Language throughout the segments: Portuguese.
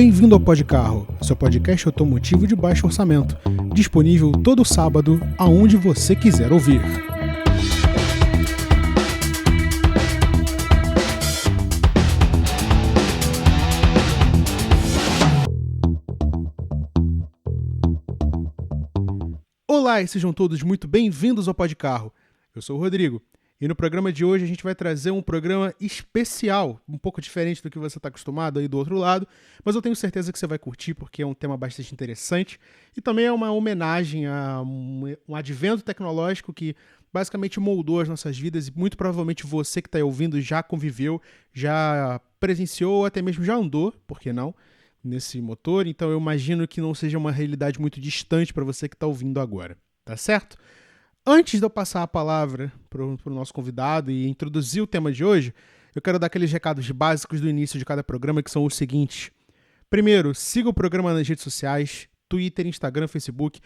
Bem-vindo ao Podcarro, seu podcast automotivo de baixo orçamento, disponível todo sábado, aonde você quiser ouvir. Olá e sejam todos muito bem-vindos ao Podcarro. Eu sou o Rodrigo. E no programa de hoje a gente vai trazer um programa especial, um pouco diferente do que você está acostumado aí do outro lado, mas eu tenho certeza que você vai curtir porque é um tema bastante interessante e também é uma homenagem a um advento tecnológico que basicamente moldou as nossas vidas e muito provavelmente você que está ouvindo já conviveu, já presenciou ou até mesmo já andou, por que não, nesse motor, então eu imagino que não seja uma realidade muito distante para você que está ouvindo agora, tá certo? Antes de eu passar a palavra para o nosso convidado e introduzir o tema de hoje, eu quero dar aqueles recados básicos do início de cada programa, que são os seguintes. Primeiro, siga o programa nas redes sociais, Twitter, Instagram, Facebook,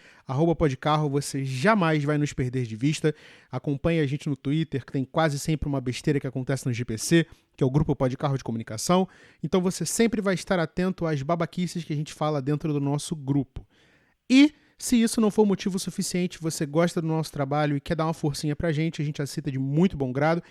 @podcarro, você jamais vai nos perder de vista. Acompanhe a gente no Twitter, que tem quase sempre uma besteira que acontece no GPC, que é o Grupo Podcarro de Comunicação. Então você sempre vai estar atento às babaquices que a gente fala dentro do nosso grupo. E se isso não for motivo suficiente, você gosta do nosso trabalho e quer dar uma forcinha pra gente, a gente aceita de muito bom grado.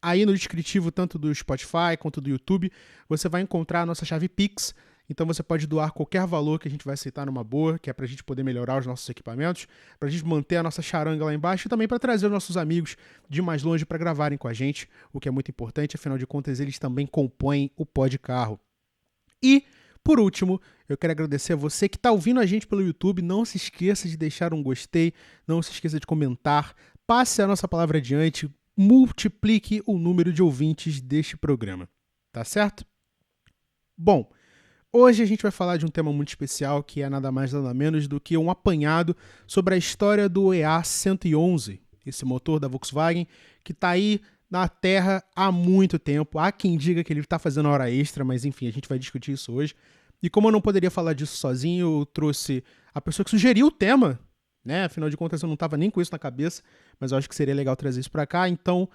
Aí no descritivo, tanto do Spotify quanto do YouTube, você vai encontrar a nossa chave Pix. Então você pode doar qualquer valor que a gente vai aceitar numa boa, que é pra gente poder melhorar os nossos equipamentos, pra gente manter a nossa charanga lá embaixo e também pra trazer os nossos amigos de mais longe pra gravarem com a gente, o que é muito importante, afinal de contas eles também compõem o Podcarro. E, por último, eu quero agradecer a você que está ouvindo a gente pelo YouTube. Não se esqueça de deixar um gostei, não se esqueça de comentar, passe a nossa palavra adiante, multiplique o número de ouvintes deste programa, tá certo? Bom, hoje a gente vai falar de um tema muito especial que é nada mais nada menos do que um apanhado sobre a história do EA111, esse motor da Volkswagen que está aí na Terra há muito tempo. Há quem diga que ele está fazendo hora extra, mas enfim, a gente vai discutir isso hoje. E como eu não poderia falar disso sozinho, eu trouxe a pessoa que sugeriu o tema, né? Afinal de contas, eu não estava nem com isso na cabeça, mas eu acho que seria legal trazer isso para cá. Então,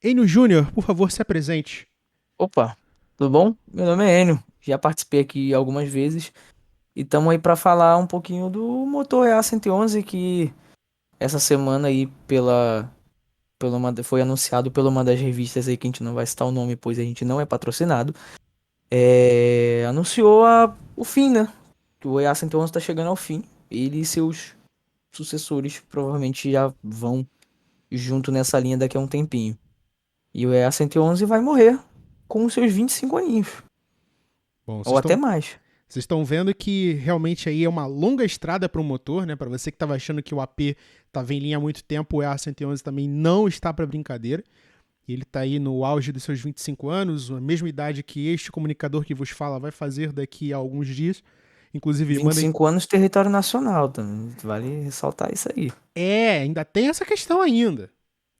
Enio Júnior, por favor, se apresente. Opa, tudo bom? Meu nome é Enio, já participei aqui algumas vezes e estamos aí para falar um pouquinho do motor EA111 que essa semana aí foi anunciado por uma das revistas aí que a gente não vai citar o nome, pois a gente não é patrocinado, anunciou o fim, né? Que o EA111 está chegando ao fim. Ele e seus sucessores provavelmente já vão junto nessa linha daqui a um tempinho. E o EA111 vai morrer com os seus 25 aninhos, Bom, ou até mais. vocês estão vendo que realmente aí é uma longa estrada para o motor, né? Para você que estava achando que o AP estava em linha há muito tempo, o EA111 também não está para brincadeira. Ele está aí no auge dos seus 25 anos, a mesma idade que este comunicador que vos fala vai fazer daqui a alguns dias. Inclusive, mandem. 25 anos de território nacional, também. Vale ressaltar isso aí. Ainda tem essa questão ainda.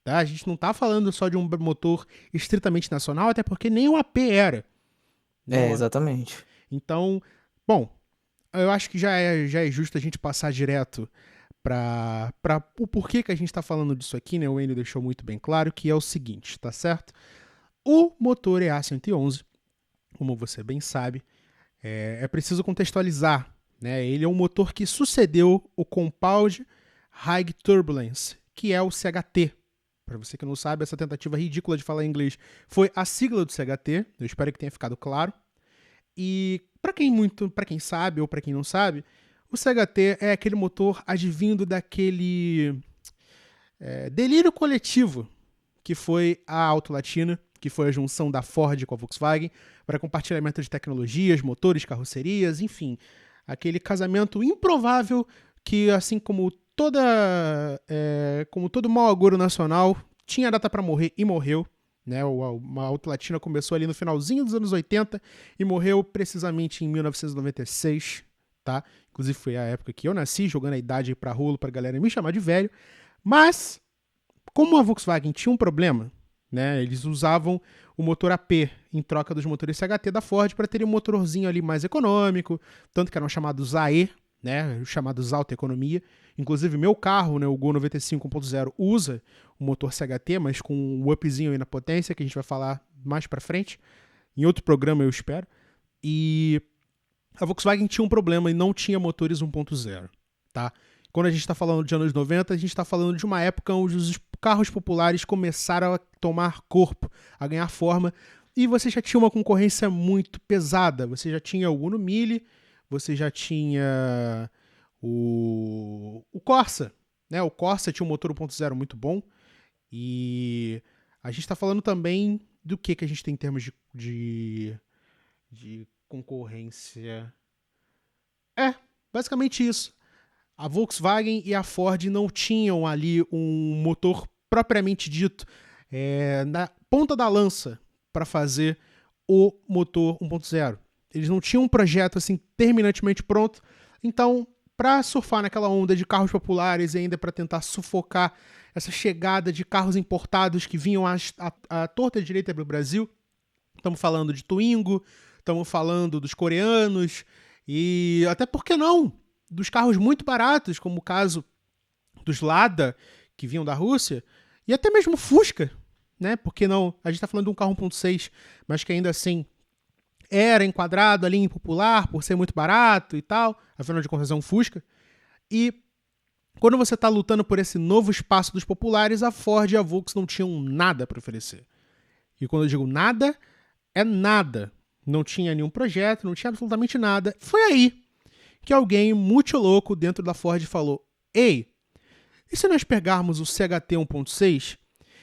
Tá? A gente não está falando só de um motor estritamente nacional, até porque nem o AP era. Né? Exatamente. Então, bom, eu acho que já é justo a gente passar direto para o porquê que a gente está falando disso aqui, né? O Enio deixou muito bem claro que é o seguinte, tá certo? O motor EA111, como você bem sabe, é preciso contextualizar, né? Ele é um motor que sucedeu o Compound High Turbulence, que é o CHT. Para você que não sabe, essa tentativa ridícula de falar em inglês foi a sigla do CHT, eu espero que tenha ficado claro. E para quem sabe ou para quem não sabe, o CHT é aquele motor advindo daquele delírio coletivo que foi a Auto Latina, que foi a junção da Ford com a Volkswagen para compartilhamento de tecnologias, motores, carrocerias, enfim, aquele casamento improvável que, assim como como todo mau agouro nacional, tinha data para morrer e morreu. Né, a Auto Latina começou ali no finalzinho dos anos 80 e morreu precisamente em 1996, tá? Inclusive foi a época que eu nasci, jogando a idade pra rolo pra galera me chamar de velho. Mas, como a Volkswagen tinha um problema, né, eles usavam o motor AP em troca dos motores CHT da Ford para ter um motorzinho ali mais econômico, tanto que eram chamados AE, né, chamados Alta Economia. Inclusive, meu carro, né, o Gol 95 1.0, usa o motor CHT, mas com um upzinho aí na potência, que a gente vai falar mais pra frente, em outro programa eu espero. E a Volkswagen tinha um problema e não tinha motores 1.0, tá? Quando a gente está falando de anos 90, a gente está falando de uma época onde os carros populares começaram a tomar corpo, a ganhar forma, e você já tinha uma concorrência muito pesada. Você já tinha o Uno Mille, você já tinha o Corsa, né? O Corsa tinha um motor 1.0 muito bom, e a gente está falando também do que a gente tem em termos de concorrência. Basicamente isso. A Volkswagen e a Ford não tinham ali um motor propriamente dito na ponta da lança para fazer o motor 1.0. Eles não tinham um projeto assim terminantemente pronto. Então, para surfar naquela onda de carros populares e ainda para tentar sufocar essa chegada de carros importados que vinham à torta direita para o Brasil, estamos falando de Twingo, estamos falando dos coreanos e até por que não dos carros muito baratos, como o caso dos Lada, que vinham da Rússia, e até mesmo Fusca, né? Porque não? A gente está falando de um carro 1.6, mas que ainda assim era enquadrado ali em popular por ser muito barato e tal, afinal de contas é um Fusca. E quando você está lutando por esse novo espaço dos populares, a Ford e a Volkswagen não tinham nada para oferecer. E quando eu digo nada, é nada. Não tinha nenhum projeto, não tinha absolutamente nada. Foi aí que alguém muito louco dentro da Ford falou: ei, e se nós pegarmos o CHT 1.6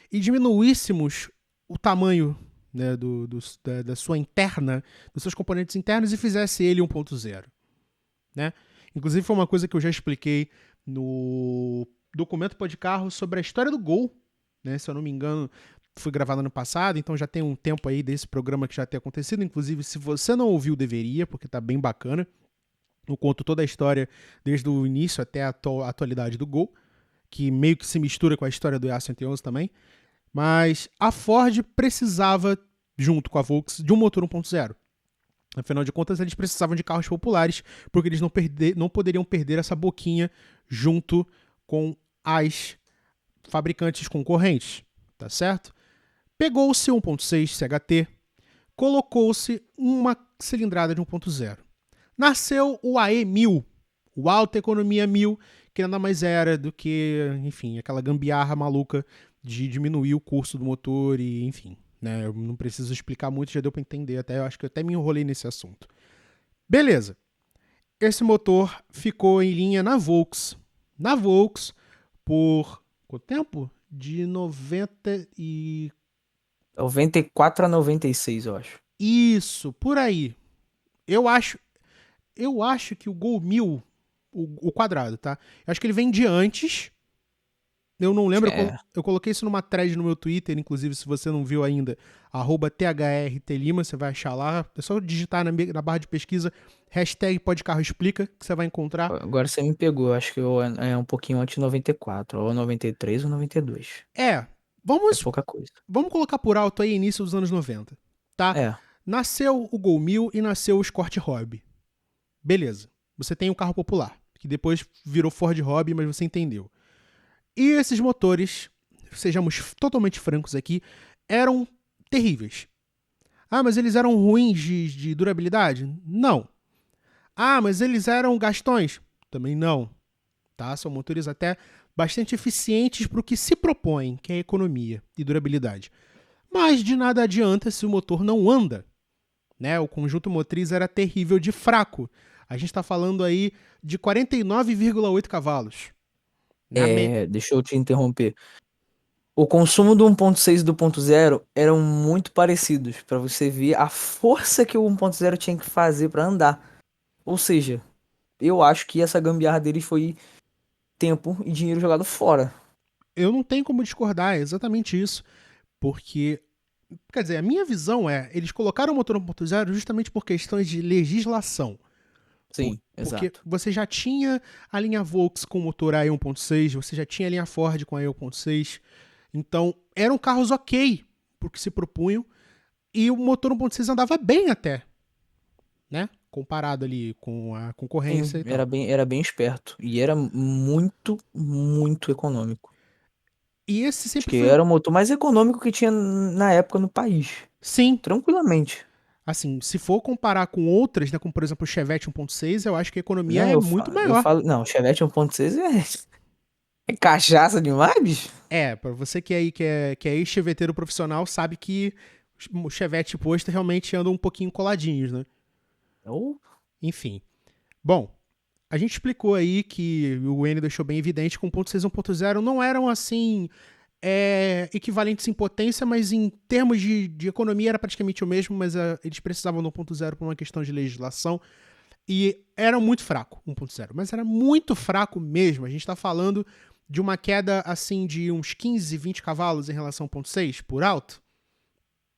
e diminuíssemos o tamanho, né, da sua interna, dos seus componentes internos e fizesse ele 1.0? Né? Inclusive foi uma coisa que eu já expliquei no documento Pó de Carro sobre a história do Gol, né? Se eu não me engano, foi gravado ano passado, então já tem um tempo aí desse programa que já tem acontecido. Inclusive, se você não ouviu, deveria, porque tá bem bacana. Eu conto toda a história desde o início até a atualidade do Gol, que meio que se mistura com a história do EA111 também. Mas a Ford precisava, junto com a Volkswagen, de um motor 1.0. Afinal de contas, eles precisavam de carros populares, porque eles não poderiam perder essa boquinha junto com as fabricantes concorrentes, tá certo? Pegou-se 1.6 CHT, colocou-se uma cilindrada de 1.0. Nasceu o AE1000, o Alta Economia 1000, que nada mais era do que, enfim, aquela gambiarra maluca de diminuir o custo do motor e, enfim, né? Eu não preciso explicar muito, já deu para entender, até eu acho que eu até me enrolei nesse assunto. Beleza. Esse motor ficou em linha na Volkswagen. Na Volkswagen por quanto tempo? De 94 a 96, eu acho. Isso, por aí. Eu acho que o Gol 1000, o quadrado, tá? Eu acho que ele vem de antes. Eu não lembro, eu coloquei isso numa thread no meu Twitter, inclusive, se você não viu ainda, @THRTLima, você vai achar lá. É só digitar na barra de pesquisa, #PodCarroExplica, que você vai encontrar. Agora você me pegou, eu acho que é um pouquinho antes de 94, ou 93 ou 92. É pouca coisa. Vamos colocar por alto aí início dos anos 90, tá? Nasceu o Gol 1000 e nasceu o Escort Hobby. Beleza. Você tem o carro popular, que depois virou Ford Hobby, mas você entendeu. E esses motores, sejamos totalmente francos aqui, eram terríveis. Ah, mas eles eram ruins de durabilidade? Não. Ah, mas eles eram gastões? Também não. Tá? São motores até bastante eficientes para o que se propõem, que é economia e durabilidade. Mas de nada adianta se o motor não anda. Né? O conjunto motriz era terrível de fraco. A gente está falando aí de 49,8 cavalos. Deixa eu te interromper. O consumo do 1.6 e do 1.0 eram muito parecidos, para você ver a força que o 1.0 tinha que fazer para andar. Ou seja, eu acho que essa gambiarra deles foi tempo e dinheiro jogado fora. Eu não tenho como discordar, é exatamente isso. Porque, quer dizer, a minha visão eles colocaram o motor 1.0 justamente por questões de legislação. Sim, porque exato. você já tinha a linha Volkswagen com motor AE 1.6, você já tinha a linha Ford com AE 1.6, então eram carros ok pro que se propunham, e o motor 1.6 andava bem até, né? Comparado ali com a concorrência. Sim, e tal. era bem esperto. E era muito, muito econômico. E esse Acho sempre que foi era o motor mais econômico que tinha na época no país. Sim. Tranquilamente. Assim, se for comparar com outras, né, como por exemplo o Chevette 1.6, eu acho que a economia Não, é muito eu maior. falo, não, Chevette 1.6 é cachaça demais, bicho. É, pra você que é aí que é ex-cheveteiro profissional, sabe que o Chevette posto realmente andam um pouquinho coladinhos, né? Ou, Enfim. Bom, a gente explicou aí que o N deixou bem evidente que 1.6 e 1.0 não eram assim equivalentes em potência, mas em termos de economia era praticamente o mesmo, mas eles precisavam do 1.0 por uma questão de legislação e era muito fraco 1.0, mas era muito fraco mesmo. A gente está falando de uma queda assim de uns 15, 20 cavalos em relação ao 1.6 por alto,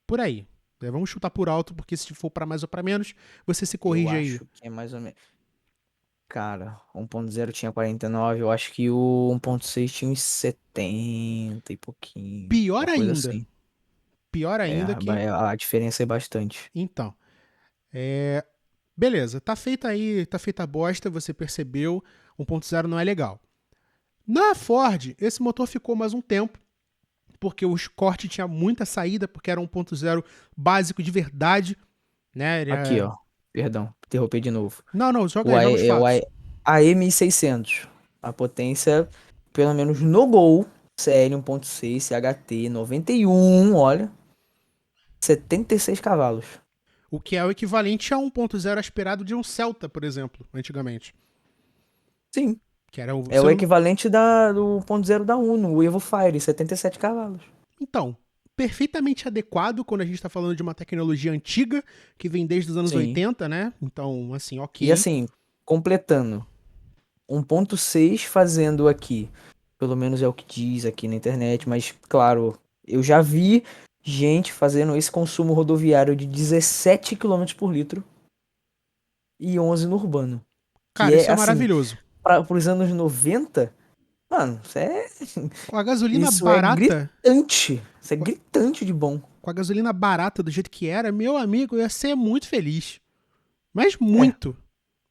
por aí. Vamos chutar por alto, porque se for para mais ou para menos, você se eu corrige aí. acho que é mais ou menos. Cara, 1.0 tinha 49, eu acho que o 1.6 tinha uns 70 e pouquinho. Pior Uma coisa ainda, assim. pior É, ainda que a diferença é bastante. então, beleza, tá feita aí, tá feita a bosta, você percebeu, 1.0 não é legal. Na Ford, esse motor ficou mais um tempo, porque o Escort tinha muita saída, porque era 1.0 básico de verdade, né? Aqui, ó. Perdão, interromper de novo. Não, não, joga O aí, A, joga os é o fatos. AM600. A potência, pelo menos no Gol, CL 1.6, CHT 91, olha, 76 cavalos. O que é o equivalente a 1.0 aspirado de um Celta, por exemplo, antigamente. Sim, Que era o. é Se o eu não- equivalente do 1.0 da Uno, o Evo Fire, 77 cavalos. Então, perfeitamente adequado quando a gente está falando de uma tecnologia antiga, que vem desde os anos Sim. 80, né? Então, assim, E ok. assim, completando, 1.6 fazendo aqui, pelo menos é o que diz aqui na internet, mas claro, eu já vi gente fazendo esse consumo rodoviário de 17 quilômetros por litro e 11 no urbano. Que Cara, isso é é assim, maravilhoso. para os anos 90, mano, Com a gasolina isso é barata, gritante. Isso é com a gritante de bom. com a gasolina barata do jeito que era, meu amigo, eu ia ser muito feliz. Mas É, muito.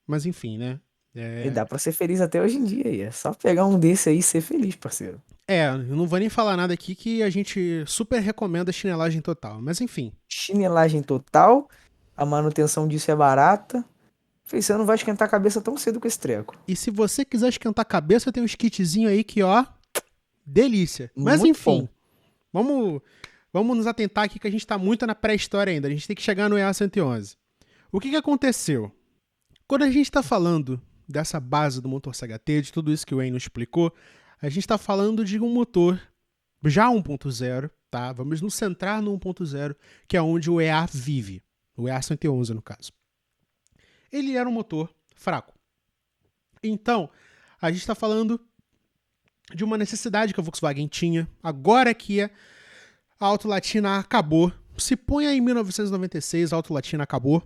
Mas enfim, né? e É, dá pra ser feliz até hoje em dia aí. É só pegar um desse aí e ser feliz, parceiro. eu não vou nem falar nada aqui que a gente super recomenda a chinelagem total. Mas enfim. Chinelagem total, a manutenção disso é barata. Você não vai esquentar a cabeça tão cedo com esse treco. E se você quiser esquentar a cabeça, tem uns kitzinho aí que, ó, delícia. Mas Muito bom. enfim, vamos, vamos nos atentar aqui que a gente tá muito na pré-história ainda. A gente tem que chegar no EA111. O que aconteceu? Quando a gente tá falando dessa base do motor CHT, de tudo isso que o Wayne nos explicou, a gente tá falando de um motor já 1.0, tá? Vamos nos centrar no 1.0, que é onde o EA vive. O EA111, no caso. Ele era um motor fraco. Então, a gente está falando de uma necessidade que a Volkswagen tinha, agora que a Auto Latina acabou. Se põe aí em 1996, a Auto Latina acabou.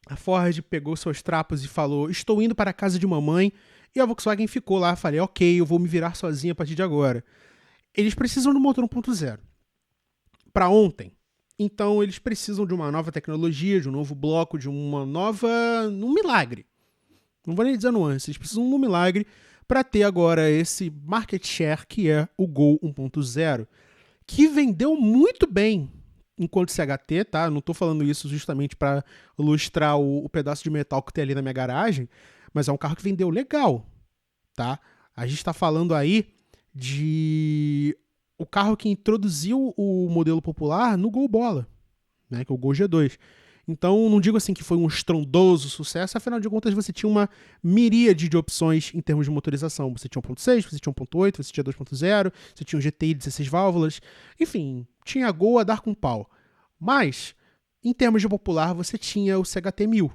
A Ford pegou seus trapos e falou: estou indo para a casa de mamãe. E a Volkswagen ficou lá. Falei: ok, eu vou me virar sozinha a partir de agora. Eles precisam do motor 1.0 para ontem. Então eles precisam de uma nova tecnologia, de um novo bloco, de uma nova. Um milagre. Não vou nem dizer nuance. Eles precisam de um milagre para ter agora esse market share que é o Gol 1.0, que vendeu muito bem enquanto CHT, tá? Não tô falando isso justamente para ilustrar o pedaço de metal que tem ali na minha garagem, mas é um carro que vendeu legal, tá? A gente tá falando aí de o carro que introduziu o modelo popular no Gol Bola, né? Que é o Gol G2. Então, não digo assim que foi um estrondoso sucesso, afinal de contas, você tinha uma miríade de opções em termos de motorização. Você tinha 1.6, você tinha 1.8, você tinha 2.0, você tinha um GTI de 16 válvulas, enfim, tinha Gol a dar com pau. Mas, em termos de popular, você tinha o CHT 1000,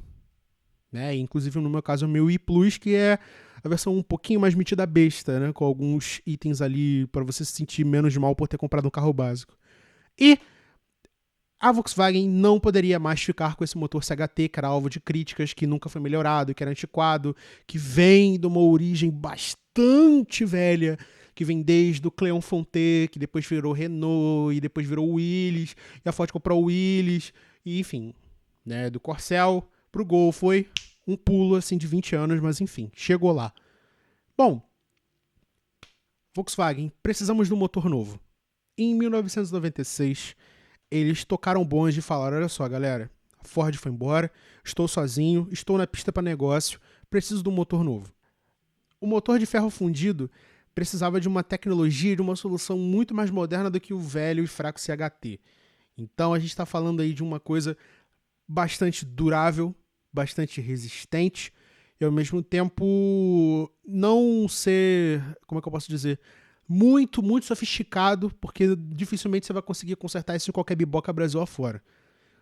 né? Inclusive, no meu caso, o 1000i Plus, que é a versão um pouquinho mais metida besta, né? Com alguns itens ali para você se sentir menos mal por ter comprado um carro básico. E a Volkswagen não poderia mais ficar com esse motor CHT, que era alvo de críticas, que nunca foi melhorado, que era antiquado, que vem de uma origem bastante velha, que vem desde o Cleon Fonté, que depois virou Renault, e depois virou Willys, e a Ford comprou o Willys, e enfim, né, do Corcel pro Gol foi um pulo assim de 20 anos, mas enfim, chegou lá. Bom, Volkswagen, precisamos de um motor novo. Em 1996, eles tocaram bons de falar, olha só, galera, Ford foi embora, estou sozinho, estou na pista para negócio, preciso de um motor novo. O motor de ferro fundido precisava de uma tecnologia e de uma solução muito mais moderna do que o velho e fraco CHT. Então a gente está falando aí de uma coisa bastante durável, bastante resistente e ao mesmo tempo não ser, como é que eu posso dizer, muito, muito sofisticado, porque dificilmente você vai conseguir consertar isso em qualquer biboca Brasil afora.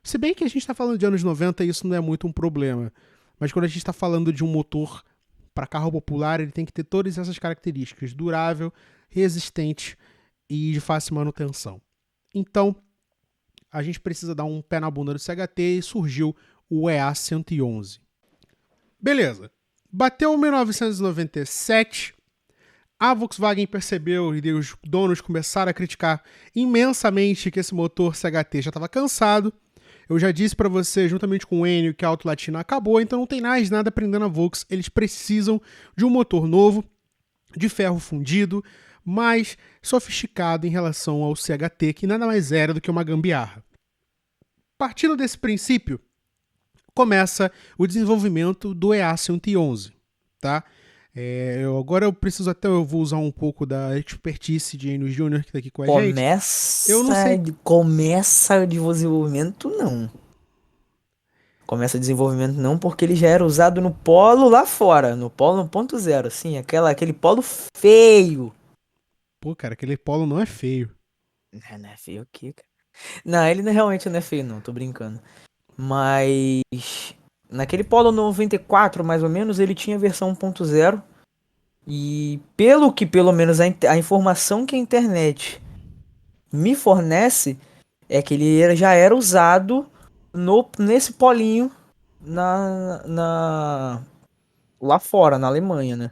Se bem que a gente está falando de anos 90 e isso não é muito um problema, mas quando a gente está falando de um motor para carro popular, ele tem que ter todas essas características: durável, resistente e de fácil manutenção. Então, a gente precisa dar um pé na bunda do CHT e surgiu o EA111. Beleza. Bateu 1997, a Volkswagen percebeu e os donos começaram a criticar imensamente que esse motor CHT já estava cansado. Eu já disse para você, juntamente com o Enio, que a Auto Latina acabou, então não tem mais nada prendendo a Volks. Eles precisam de um motor novo, de ferro fundido, mais sofisticado em relação ao CHT, que nada mais era do que uma gambiarra. Partindo desse princípio, começa o desenvolvimento do EA111, tá? Agora eu vou usar um pouco da expertise de Enio Júnior, que tá aqui com a gente. Eu não sei. Começa o desenvolvimento, não. Começa o desenvolvimento não, porque ele já era usado no polo lá fora, no polo 1.0, assim, aquele polo feio. Pô, cara, aquele polo não é feio. Não é feio o quê, cara? Não, ele realmente não é feio, não, tô brincando. Mas naquele polo 94, mais ou menos, ele tinha a versão 1.0. E pelo menos a informação que a internet me fornece é que já era usado nesse polinho lá fora, na Alemanha, né?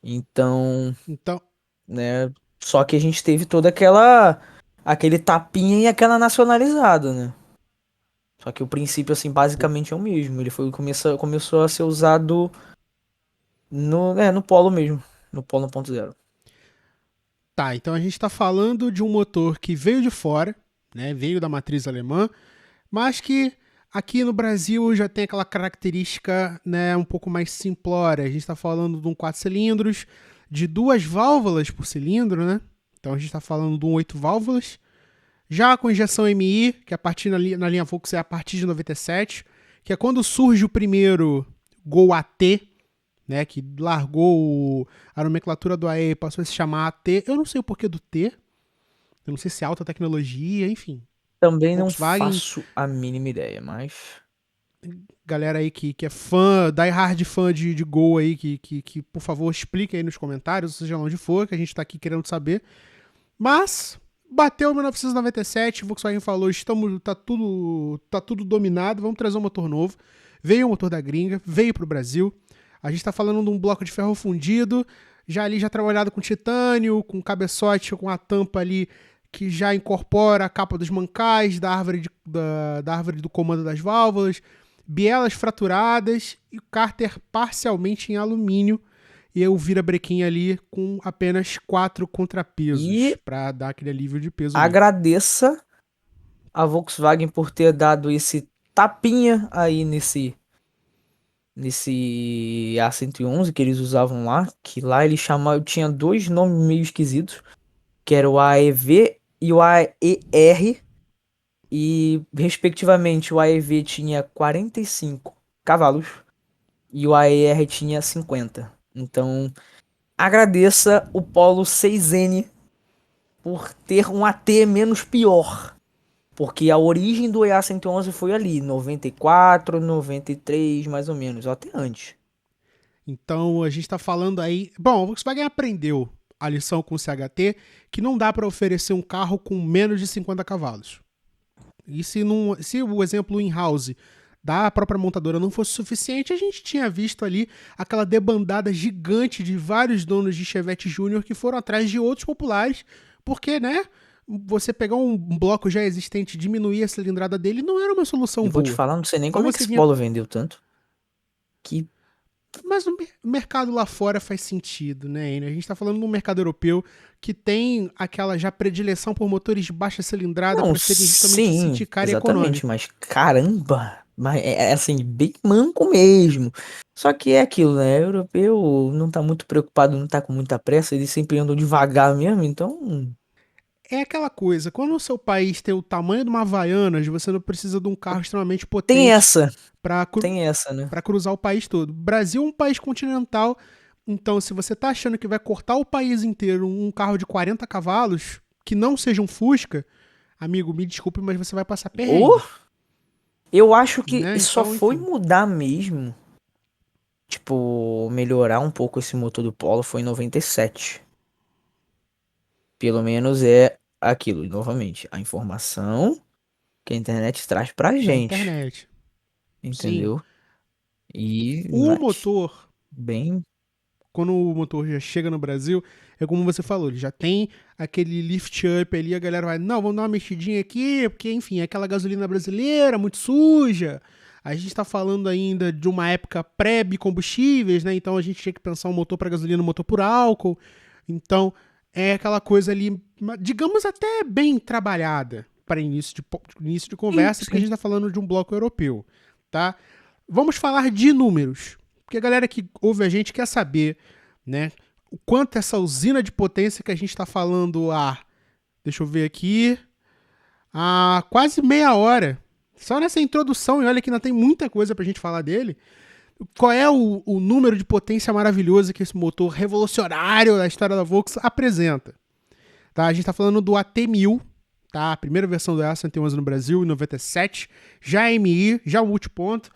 Então, Então, né? Só que a gente teve toda aquele tapinha e aquela nacionalizada, né? Só que o princípio, assim, basicamente é o mesmo. Ele começou a ser usado no polo mesmo, no polo 1.0. tá, então a gente está falando de um motor que veio de fora, né, veio da matriz alemã, mas que aqui no Brasil já tem aquela característica, né, um pouco mais simplória. A gente está falando de um 4 cilindros, de 2 válvulas por cilindro, né? Então a gente está falando de um 8 válvulas. Já com injeção MI, que na linha Volks é a partir de 97, que é quando surge o primeiro Gol AT, né, que largou a nomenclatura do AE e passou a se chamar AT. Eu não sei o porquê do T. Eu não sei se é alta tecnologia, enfim. Também não Volkswagen, faço a mínima ideia, mas galera aí que é fã, die hard fã de Gol aí, que por favor explique aí nos comentários, seja onde for, que a gente tá aqui querendo saber. Mas bateu 1997, Volkswagen falou, tá tudo dominado, vamos trazer um motor novo. Veio o motor da gringa, veio pro Brasil. A gente tá falando de um bloco de ferro fundido, já trabalhado com titânio, com cabeçote, com a tampa ali que já incorpora a capa dos mancais, da árvore do comando das válvulas, bielas fraturadas e o cárter parcialmente em alumínio e o virabrequim ali com apenas 4 contrapesos para dar aquele alívio de peso. Agradeça a Volkswagen por ter dado esse tapinha aí nesse A111 que eles usavam lá, que lá eles chamavam, tinha 2 nomes meio esquisitos, que era o AEV e o AER, e respectivamente o AEV tinha 45 cavalos e o AER tinha 50. Então, agradeça o Polo 6N por ter um AT menos pior. Porque a origem do EA111 foi ali, 94, 93, mais ou menos, ou até antes. Então a gente está falando aí... Bom, a Volkswagen aprendeu a lição com o CHT que não dá para oferecer um carro com menos de 50 cavalos. E se o exemplo in-house da própria montadora não fosse suficiente, a gente tinha visto ali aquela debandada gigante de vários donos de Chevette Júnior que foram atrás de outros populares, porque, né, você pegar um bloco já existente e diminuir a cilindrada dele não era uma solução boa. Eu vou te falar, não sei nem como é que esse Polo vendeu tanto. Que Mas o mercado lá fora faz sentido, né, Enio? A gente tá falando de um mercado europeu que tem aquela já predileção por motores de baixa cilindrada Não, para serem justamente sim, city car e exatamente, econômico. mas caramba, mas é assim, bem manco mesmo. Só que é aquilo, né? O europeu não tá muito preocupado, não tá com muita pressa, eles sempre andam devagar mesmo, então É aquela coisa, quando o seu país tem o tamanho de uma Havaianas, você não precisa de um carro extremamente tem potente essa, para tem essa, né? cruzar o país todo. O Brasil é um país continental, então se você tá achando que vai cortar o país inteiro um carro de 40 cavalos, que não seja um Fusca, amigo, me desculpe, mas você vai passar Ou perrengue, eu acho que né? só Então, foi enfim. mudar mesmo, tipo, melhorar um pouco esse motor do Polo foi em 97. Pelo menos é aquilo, novamente, a informação que a internet traz pra Da gente, internet. Sim. entendeu? E, O mas, motor, bem, quando o motor já chega no Brasil, é como você falou, ele já tem aquele lift up ali, a galera vai, não, vamos dar uma mexidinha aqui, porque, enfim, é aquela gasolina brasileira, muito suja. A gente está falando ainda de uma época pré-bicombustíveis, né? Então a gente tinha que pensar um motor para gasolina, um motor por álcool. Então é aquela coisa ali, digamos até bem trabalhada para início de sim, conversa, porque a sim. gente está falando de um bloco europeu, tá? Vamos falar de números, porque a galera que ouve a gente quer saber, né, o quanto essa usina de potência que a gente está falando deixa eu ver aqui, há quase meia hora, só nessa introdução, e olha que ainda tem muita coisa pra gente falar dele, qual é o número de potência maravilhoso que esse motor revolucionário da história da Volkswagen apresenta? Tá? A gente está falando do AT1000, tá? A primeira versão do A111 no Brasil, em 97, já MI, já multiponto,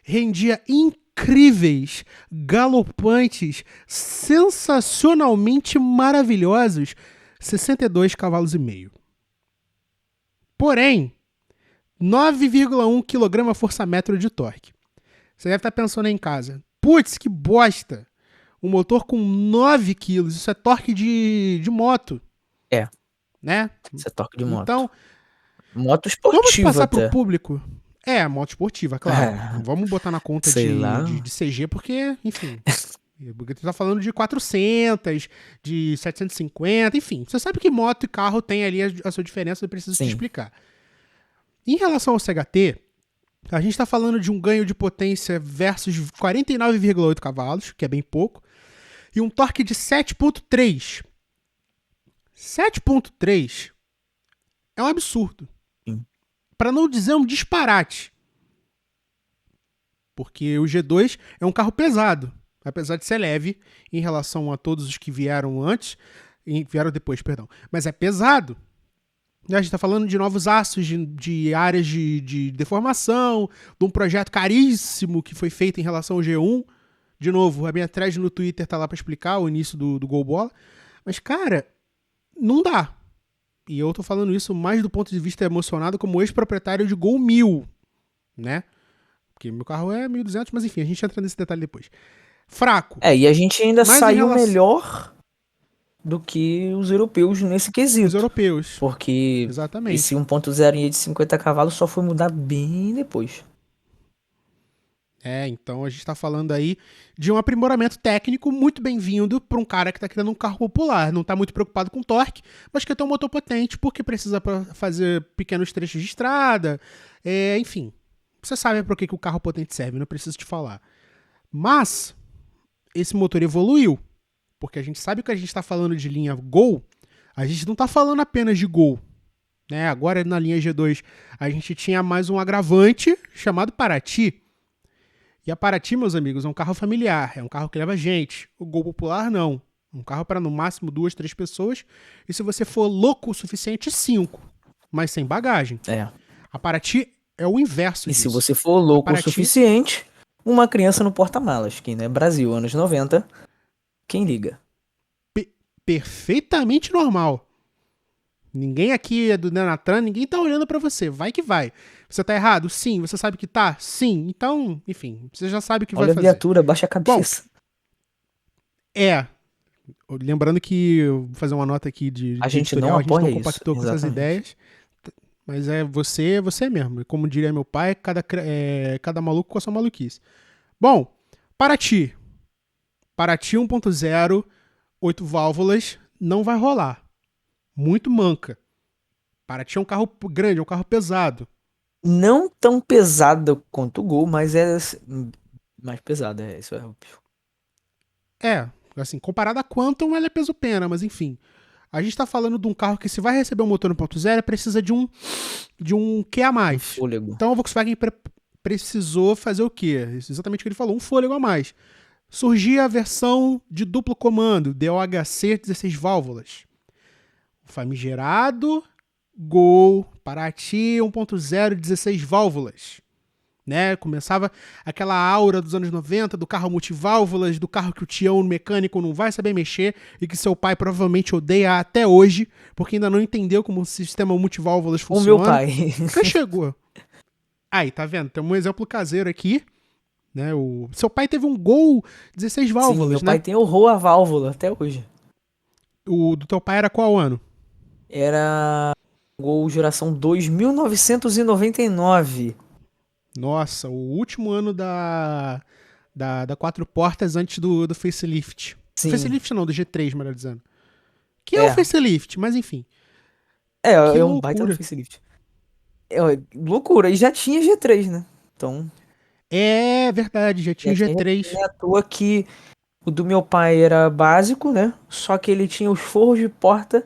rendia incríveis, galopantes, sensacionalmente maravilhosos 62 cavalos e meio. Porém, 9,1 kgfm de torque. Você deve estar pensando aí em casa, putz, que bosta! Um motor com 9 kg, isso é torque de moto, É, né? isso é torque de moto. Então, Moto vamos esportiva passar para o até. público. É, moto esportiva, claro. Não vamos botar na conta Sei de lá. CG, porque, enfim. Porque tu tá falando de 400, de 750, enfim. Você sabe que moto e carro tem ali a sua diferença, eu preciso te Sim. explicar. Em relação ao CHT, a gente tá falando de um ganho de potência versus 49,8 cavalos, que é bem pouco, e um torque de 7,3. 7,3 é um absurdo. Sim. Para não dizer um disparate. Porque o G2 é um carro pesado, apesar de ser leve em relação a todos os que vieram antes, vieram depois, perdão. Mas é pesado. A gente está falando de novos aços, de áreas de deformação, de um projeto caríssimo que foi feito em relação ao G1. De novo, a minha thread no Twitter tá lá para explicar o início do Gol Bola. Mas, cara, não dá. E eu tô falando isso mais do ponto de vista emocionado como ex-proprietário de Gol 1000, né? Porque meu carro é 1.200, mas enfim, a gente entra nesse detalhe depois. Fraco. É, e a gente ainda Mas em saiu relação melhor do que os europeus nesse os quesito. europeus, Porque esse exatamente. 1.0 de 50 cavalos só foi mudar bem depois. É, então a gente tá falando aí de um aprimoramento técnico muito bem-vindo para um cara que tá querendo um carro popular. Não tá muito preocupado com torque, mas quer ter um motor potente porque precisa fazer pequenos trechos de estrada. Enfim, você sabe para que o carro potente serve, não preciso te falar. Mas esse motor evoluiu, porque a gente sabe que a gente está falando de linha Gol, a gente não está falando apenas de Gol. Né? Agora na linha G2 a gente tinha mais um agravante chamado Paraty. E a Paraty, meus amigos, é um carro familiar, é um carro que leva gente. O Gol popular não. Um carro para no máximo 2, 3 pessoas. E se você for louco o suficiente, 5. Mas sem bagagem. É. A Paraty é o inverso E disso. se você for A louco o Paraty suficiente, uma criança no porta-malas, que né, Brasil, anos 90, quem liga? perfeitamente normal. Ninguém aqui é do Denatran, ninguém tá olhando pra você. Vai que vai. Você tá errado? Sim. Você sabe que tá? Sim. Então, enfim, você já sabe o que vai Olha a fazer. viatura, baixa a Bom, cabeça. é. Lembrando que eu vou fazer uma nota aqui A de gente não editorial, a gente não apoia isso, compactou com essas exatamente. ideias. Mas é você mesmo. Como diria meu pai, cada maluco com a sua maluquice. Bom, Paraty. Paraty 1.0, 8 válvulas, não vai rolar. Muito manca. Paraty é um carro grande, é um carro pesado. Não tão pesado quanto o Gol, mas é mais pesada, isso é óbvio. É, assim, comparado a Quantum, ela é peso pena, mas enfim. A gente tá falando de um carro que, se vai receber um motor 1.0, precisa de um Q a Um mais. fôlego. Então a Volkswagen precisou fazer o quê? Exatamente o que ele falou, um fôlego a mais. Surgia a versão de duplo comando, DOHC 16 válvulas. O famigerado Gol Paraty 1.0 16 válvulas. Né? Começava aquela aura dos anos 90 do carro multiválvulas, do carro que o tião mecânico não vai saber mexer e que seu pai provavelmente odeia até hoje, porque ainda não entendeu como o sistema multiválvulas O funciona. meu pai. Nunca chegou. Aí, tá vendo? Tem um exemplo caseiro aqui. Né? O seu pai teve um Gol 16 Sim, válvulas, meu né? pai tem horror à válvula até hoje. O do teu pai era qual ano? Era Gol geração 2999. Nossa, o último ano da quatro portas antes do facelift. Do Sim, facelift não, do G3, melhor dizendo. Que é o é. facelift, mas enfim. Que É um baita no loucura. facelift. É, loucura, e já tinha G3, né? Então, É verdade, já tinha já o tinha G3. G3. Não é à toa que o do meu pai era básico, né? Só que ele tinha os forros de porta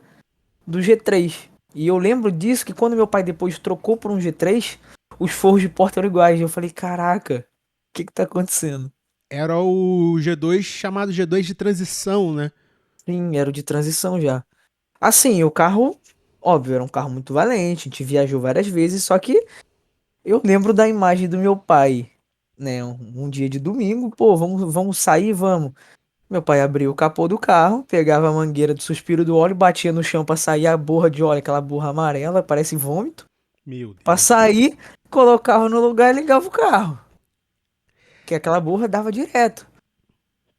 do G3. E eu lembro disso que quando meu pai depois trocou por um G3, os forros de porta eram iguais. Eu falei, caraca, o que tá acontecendo? Era o G2 chamado G2 de transição, né? Sim, era o de transição já. Assim, o carro, óbvio, era um carro muito valente, a gente viajou várias vezes, só que eu lembro da imagem do meu pai, né? Um dia de domingo, pô, vamos sair, vamos. Meu pai abria o capô do carro, pegava a mangueira do suspiro do óleo, batia no chão pra sair a borra de óleo, aquela borra amarela, parece vômito. Meu Pra Deus. sair, colocava no lugar e ligava o carro. Que aquela borra dava direto.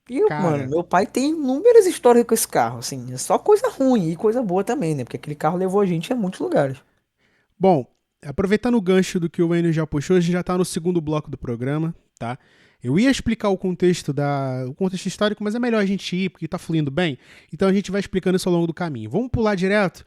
E, mano, Cara, meu pai tem inúmeras histórias com esse carro, assim, é só coisa ruim e coisa boa também, né? Porque aquele carro levou a gente a muitos lugares. bom, aproveitando o gancho do que o Enio já puxou, a gente já tá no segundo bloco do programa, tá? Eu ia explicar o contexto histórico, mas é melhor a gente ir, porque tá fluindo bem. Então a gente vai explicando isso ao longo do caminho. Vamos pular direto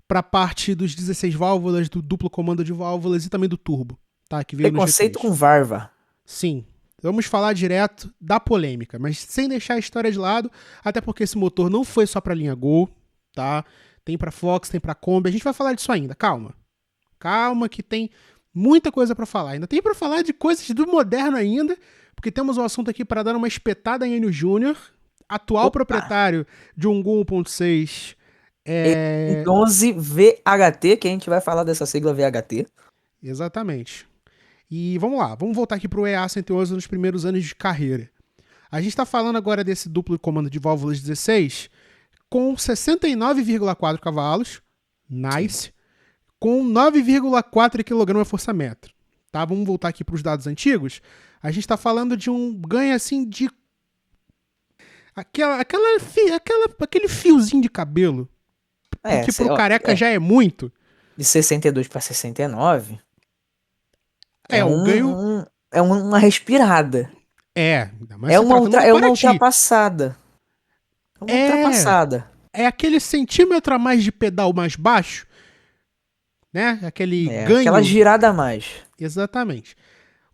para a parte dos 16 válvulas, do duplo comando de válvulas e também do turbo, tá? Que veio no Preconceito G3. com Varva. Sim, vamos falar direto da polêmica, mas sem deixar a história de lado, até porque esse motor não foi só para a linha Gol, tá? Tem para Fox, tem para Kombi, a gente vai falar disso ainda, calma. Calma que tem muita coisa para falar. Ainda tem para falar de coisas do moderno ainda, porque temos um assunto aqui para dar uma espetada em Enio Júnior, atual Opa! proprietário de um Gol 1.6. É... 11 VHT, que a gente vai falar dessa sigla VHT. Exatamente. E vamos lá, vamos voltar aqui para o EA111 nos primeiros anos de carreira. A gente está falando agora desse duplo comando de válvulas 16 com 69,4 cavalos, nice, com 9,4 kgfm. Tá? Vamos voltar aqui para os dados antigos. A gente está falando de um ganho assim de aquele fiozinho de cabelo, É, que pro careca já é muito. de 62 para 69 É, é o ganho uma respirada. ainda mais se tratando do É uma Paraty. ultrapassada. É uma É, ultrapassada. é aquele centímetro a mais de pedal mais baixo, né? Aquele É, aquela ganho. girada a mais. Exatamente.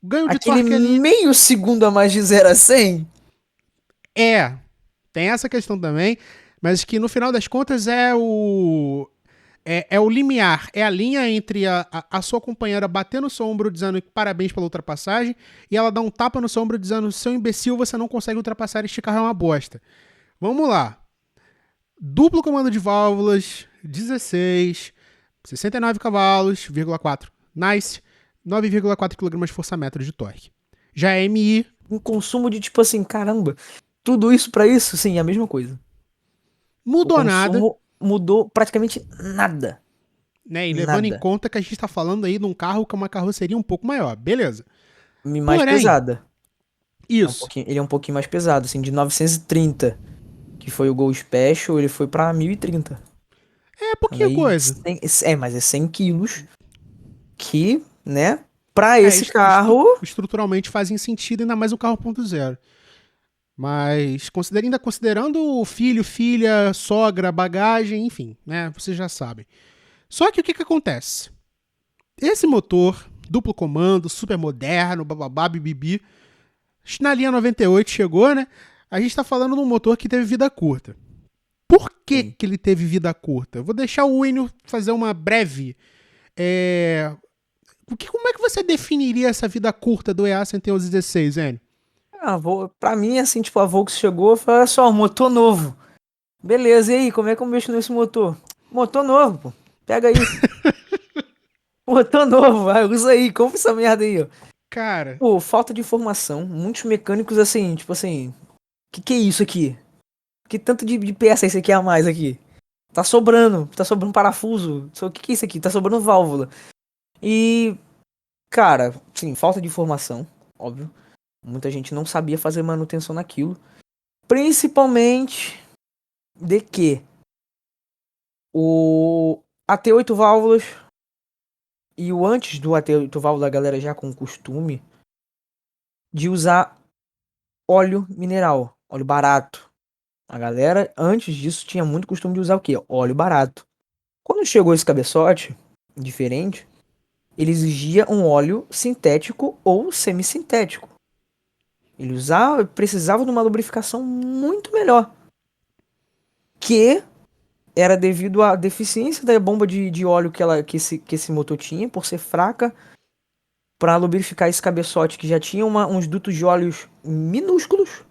O ganho de Aquele torque ali meio segundo a mais de 0 a 100. é. Tem essa questão também, mas que no final das contas é o limiar, é a linha entre a sua companheira bater no seu ombro dizendo parabéns pela ultrapassagem e ela dar um tapa no seu ombro dizendo seu imbecil, você não consegue ultrapassar, este carro é uma bosta. Vamos lá. Duplo comando de válvulas, 16, 69 cavalos, 4. Nice, 9,4 kg força-metro de torque. Já a MI, Um consumo de tipo assim, caramba. Tudo isso pra isso? Sim, é a mesma coisa. O mudou nada, consumo mudou praticamente nada. né? E levando em Nada. conta que a gente está falando aí de um carro com uma carroceria um pouco maior, beleza. Mais Porém, pesada. isso Ele é um pouquinho mais pesado, assim, de 930, que foi o Gol Special, ele foi pra 1030. é pouquinha Aí, coisa. mas é 100 quilos que, né, pra É, esse carro, estruturalmente fazem sentido, ainda mais um carro 1.0. Mas ainda considerando o filho, filha, sogra, bagagem, enfim, né? Vocês já sabem. Só que o que acontece? Esse motor, duplo comando, super moderno, bababá, bibibi, na linha 98 chegou, né? A gente tá falando de um motor que teve vida curta. Por que, Sim. que ele teve vida curta? Eu vou deixar o Enio fazer uma breve. Como é que você definiria essa vida curta do EA111-16, Enio? Pra mim, assim, tipo, a Volks chegou e falou, olha só, motor novo. Beleza, e aí, como é que eu mexo nesse motor? Motor novo, pô. Pega aí. Motor novo, vai, usa aí, compra essa merda aí, ó. Cara, Pô, falta de informação. Muitos mecânicos, assim, tipo assim, que é isso aqui? Que tanto de peça esse aqui a mais aqui? Tá sobrando parafuso. O que é isso aqui? Tá sobrando válvula. E, cara, sim, falta de informação, óbvio. Muita gente não sabia fazer manutenção naquilo. Principalmente de que o AT8 válvulas e o antes do AT8 válvula, a galera já com o costume de usar óleo mineral, óleo barato. A galera, antes disso, tinha muito costume de usar o quê? Óleo barato. Quando chegou esse cabeçote, diferente, ele exigia um óleo sintético ou semissintético. Precisava de uma lubrificação muito melhor. Que era devido à deficiência da bomba de óleo que esse motor tinha, por ser fraca, para lubrificar esse cabeçote que já tinha uns dutos de óleos minúsculos.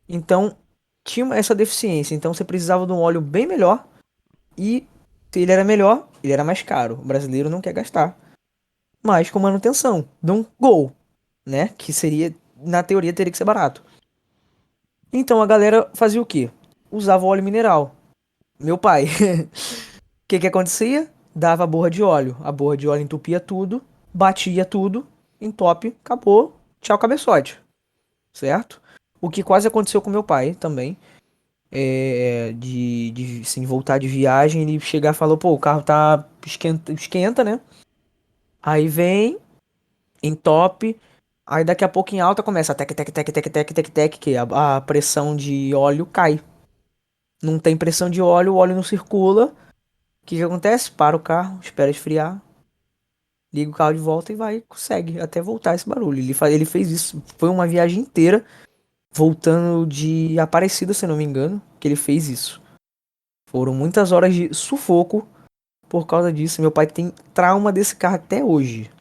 Então, tinha essa deficiência. Então, você precisava de um óleo bem melhor. E se ele era melhor, ele era mais caro. O brasileiro não quer gastar mais com manutenção. De um Gol, né? Que seria, na teoria, teria que ser barato. Então, a galera fazia o quê? Usava óleo mineral. Meu pai. O que que acontecia? Dava a borra de óleo. A borra de óleo entupia tudo, batia tudo, entope, acabou, tchau cabeçote. Certo? O que quase aconteceu com meu pai também. Assim, voltar de viagem, ele chegar e falou, pô, o carro tá esquenta, né? Aí vem, entope, aí daqui a pouco em alta começa a tec, tec, tec, tec, tec, tec, tec, que a pressão de óleo cai. Não tem pressão de óleo, o óleo não circula. O que acontece? Para o carro, espera esfriar, liga o carro de volta e vai, consegue até voltar esse barulho. Ele fez isso, foi uma viagem inteira, voltando de Aparecida, se não me engano, que ele fez isso. Foram muitas horas de sufoco por causa disso. Meu pai tem trauma desse carro até hoje.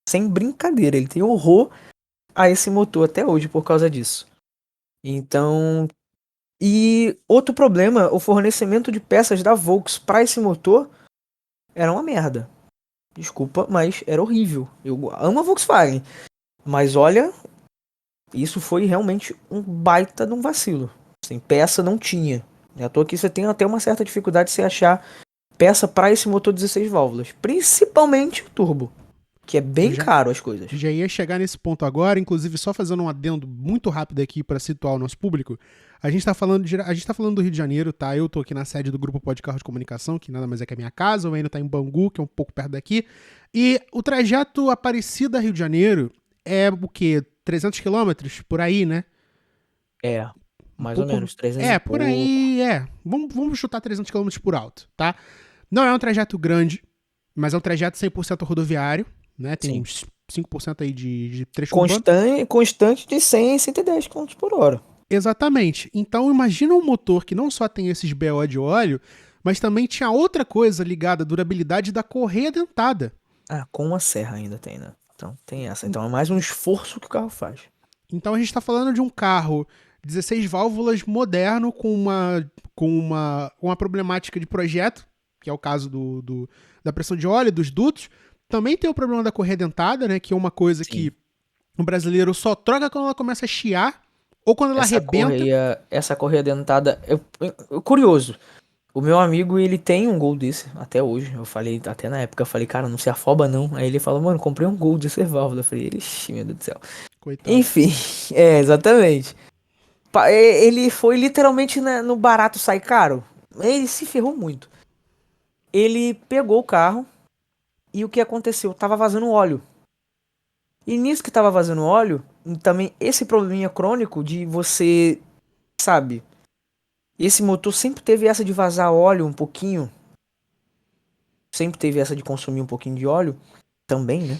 Sem brincadeira, ele tem horror a esse motor até hoje por causa disso. Então, e outro problema, o fornecimento de peças da Volks para esse motor era uma merda. Desculpa, mas era horrível. Eu amo a Volkswagen, mas olha, isso foi realmente um baita de um vacilo. Sem peça não tinha. É à toa que você tem até uma certa dificuldade de se achar peça para esse motor 16 válvulas, principalmente o turbo, que é eu bem já, caro as coisas. já ia chegar nesse ponto agora, inclusive só fazendo um adendo muito rápido aqui para situar o nosso público. A gente tá falando do Rio de Janeiro, tá? Eu tô aqui na sede do grupo Pode Carro de Comunicação, que nada mais é que a minha casa, o Enio tá em Bangu, que é um pouco perto daqui. E o trajeto Aparecida Rio de Janeiro é o quê? 300 quilômetros por aí, né? É, Um mais ou pouco. menos, 300 e É, por pouco. aí, é. Vamos chutar 300 quilômetros por alto, tá? Não é um trajeto grande, mas é um trajeto 100% rodoviário, né? Tem Sim. uns 5% aí de trecho urbano. Constante de 100 a 110 km por hora. Exatamente. Então imagina um motor que não só tem esses BO de óleo, mas também tinha outra coisa ligada à durabilidade da correia dentada. Ah, com a serra ainda tem, né? Então tem essa. Então é mais um esforço que o carro faz. Então a gente está falando de um carro 16 válvulas moderno com uma problemática de projeto, que é o caso da pressão de óleo, dos dutos. Também tem o problema da correia dentada, né? Que é uma coisa Sim. que o brasileiro só troca quando ela começa a chiar ou quando ela arrebenta. Essa correia dentada, curioso. O meu amigo, ele tem um Gol desse até hoje. Eu falei, até na época, eu falei, cara, não se afoba não. Aí ele falou, mano, comprei um Gol desse válvula. Eu falei, ixi, meu Deus do céu. Coitado. Enfim, exatamente. Ele foi literalmente no barato sai caro. Ele se ferrou muito. Ele pegou o carro e o que aconteceu? Tava vazando óleo. E nisso que tava vazando óleo, também esse probleminha crônico de você, sabe, esse motor sempre teve essa de vazar óleo um pouquinho, sempre teve essa de consumir um pouquinho de óleo também, né?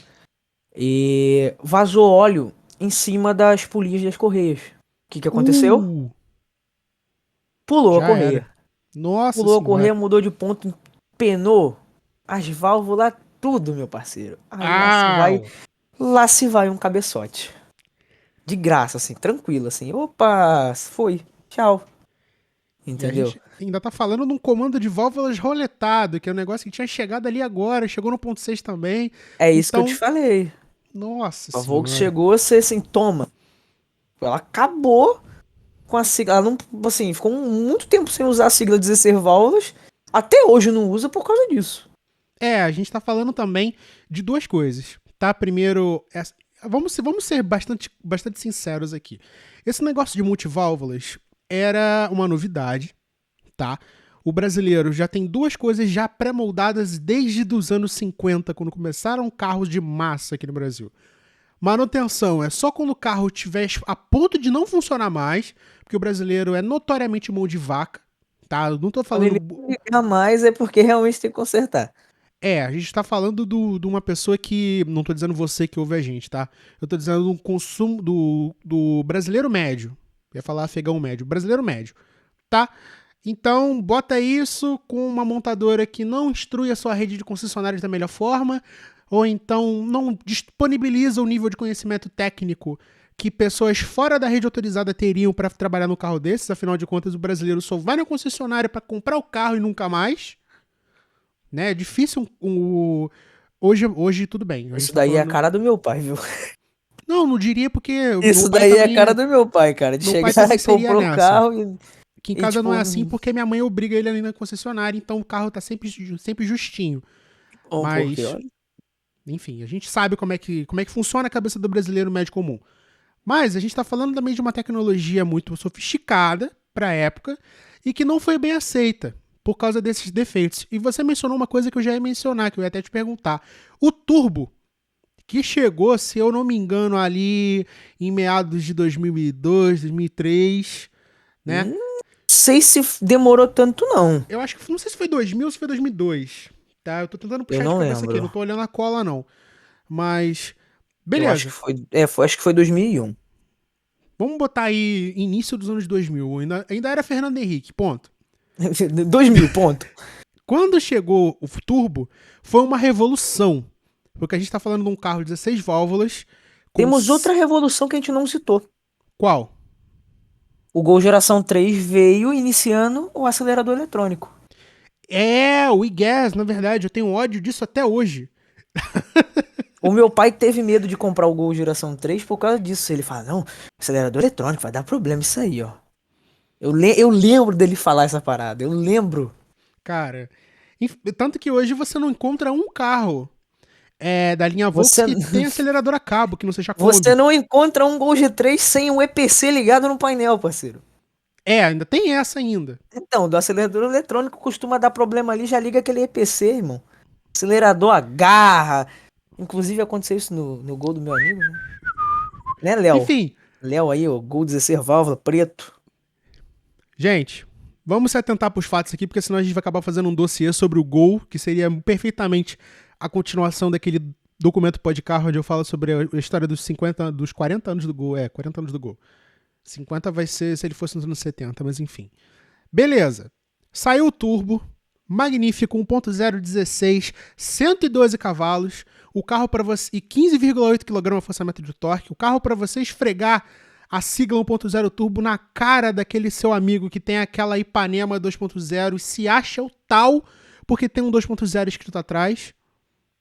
E vazou óleo em cima das polias das correias. O que que aconteceu? Uh, Pulou a já era. correia. Nossa Pulou a correia, senhora. mudou de ponto, penou as válvulas, tudo, meu parceiro. Aí Au! lá se vai um cabeçote. De graça, assim, tranquilo, assim. Opa, foi. Tchau. E a Entendeu? gente ainda tá falando de um comando de válvulas roletado, que é um negócio que tinha chegado ali agora, chegou no ponto 6 também. É isso que eu te Então, falei. nossa A Volks senhora. chegou a ser assim, toma. Ela acabou com a sigla. Ela não, assim, ficou muito tempo sem usar a sigla 16 válvulas. Até hoje não usa por causa disso. É, a gente tá falando também de duas coisas, tá? Primeiro, vamos ser bastante sinceros aqui. Esse negócio de multiválvulas era uma novidade, tá? O brasileiro já tem duas coisas já pré-moldadas desde os anos 50, quando começaram carros de massa aqui no Brasil. Manutenção é só quando o carro estiver a ponto de não funcionar mais, porque o brasileiro é notoriamente mão de vaca, tá? Eu não tô Quando ele falando. ligar mais é porque realmente tem que consertar. É, a gente tá falando de uma pessoa que. Não tô dizendo você que ouve a gente, tá? Eu tô dizendo do consumo do brasileiro médio. Eu ia falar afegão médio. Brasileiro médio, tá? Então, bota isso com uma montadora que não instrui a sua rede de concessionários da melhor forma, ou então não disponibiliza o nível de conhecimento técnico que pessoas fora da rede autorizada teriam para trabalhar no carro desses. Afinal de contas, o brasileiro só vai na concessionária para comprar o carro e nunca mais. Né? É difícil hoje tudo bem. A gente Isso tá daí é a falando. cara do meu pai, viu? Não diria porque meu Isso pai daí é a cara também. do meu pai, cara. De Meu pai chegar também e seria comprar o nessa. carro Que em e casa não tipo, é assim porque minha mãe obriga ele a ir na concessionária, então o carro tá sempre justinho. bom, porque, Mas, olha. enfim, a gente sabe como é que funciona a cabeça do brasileiro médio comum. Mas a gente tá falando também de uma tecnologia muito sofisticada pra época e que não foi bem aceita por causa desses defeitos. E você mencionou uma coisa que eu já ia mencionar, que eu ia até te perguntar. O turbo, que chegou, se eu não me engano, ali em meados de 2002, 2003, né? Não sei se demorou tanto, não. Eu acho que, não sei se foi 2000 ou se foi 2002, tá? Eu tô tentando Eu puxar de não cabeça aqui, não lembro. tô olhando a cola, não. Mas, Eu acho que beleza. acho que foi 2001. Vamos botar aí início dos anos 2000. Ainda era Fernando Henrique, ponto. 2000, ponto. Quando chegou o turbo, foi uma revolução. Porque a gente tá falando de um carro de 16 válvulas com... Temos outra revolução que a gente não citou. Qual? O Gol Geração 3 veio iniciando o acelerador eletrônico. É, o e-gas, na verdade, eu tenho ódio disso até hoje. O meu pai teve medo de comprar o Gol Geração 3 por causa disso. Ele fala, não, acelerador eletrônico, vai dar problema isso aí, ó. Eu lembro dele falar essa parada, eu lembro. Cara, tanto que hoje você não encontra um carro da linha Volks Você, que tem acelerador a cabo, que não seja você Kombi. não encontra um Gol G3 sem um EPC ligado no painel, parceiro. É, ainda tem essa ainda. Então, do acelerador eletrônico costuma dar problema ali, já liga aquele EPC, irmão. Acelerador agarra. Inclusive aconteceu isso no Gol do meu amigo, né? Né, Léo? Enfim, Léo aí, ó, Gol 16 válvula, preto. gente, vamos se atentar pros fatos aqui, porque senão a gente vai acabar fazendo um dossiê sobre o Gol, que seria perfeitamente a continuação daquele documento Pode Carro, onde eu falo sobre a história dos 40 anos do Gol. 40 anos do Gol. 50 vai ser se ele fosse nos anos 70, mas enfim. Beleza. Saiu o turbo, magnífico, 1.0 16, 112 cavalos, o carro para você e 15,8 kg de forçamento de torque, o carro para você esfregar a sigla 1.0 turbo na cara daquele seu amigo que tem aquela Ipanema 2.0 e se acha o tal porque tem um 2.0 escrito atrás.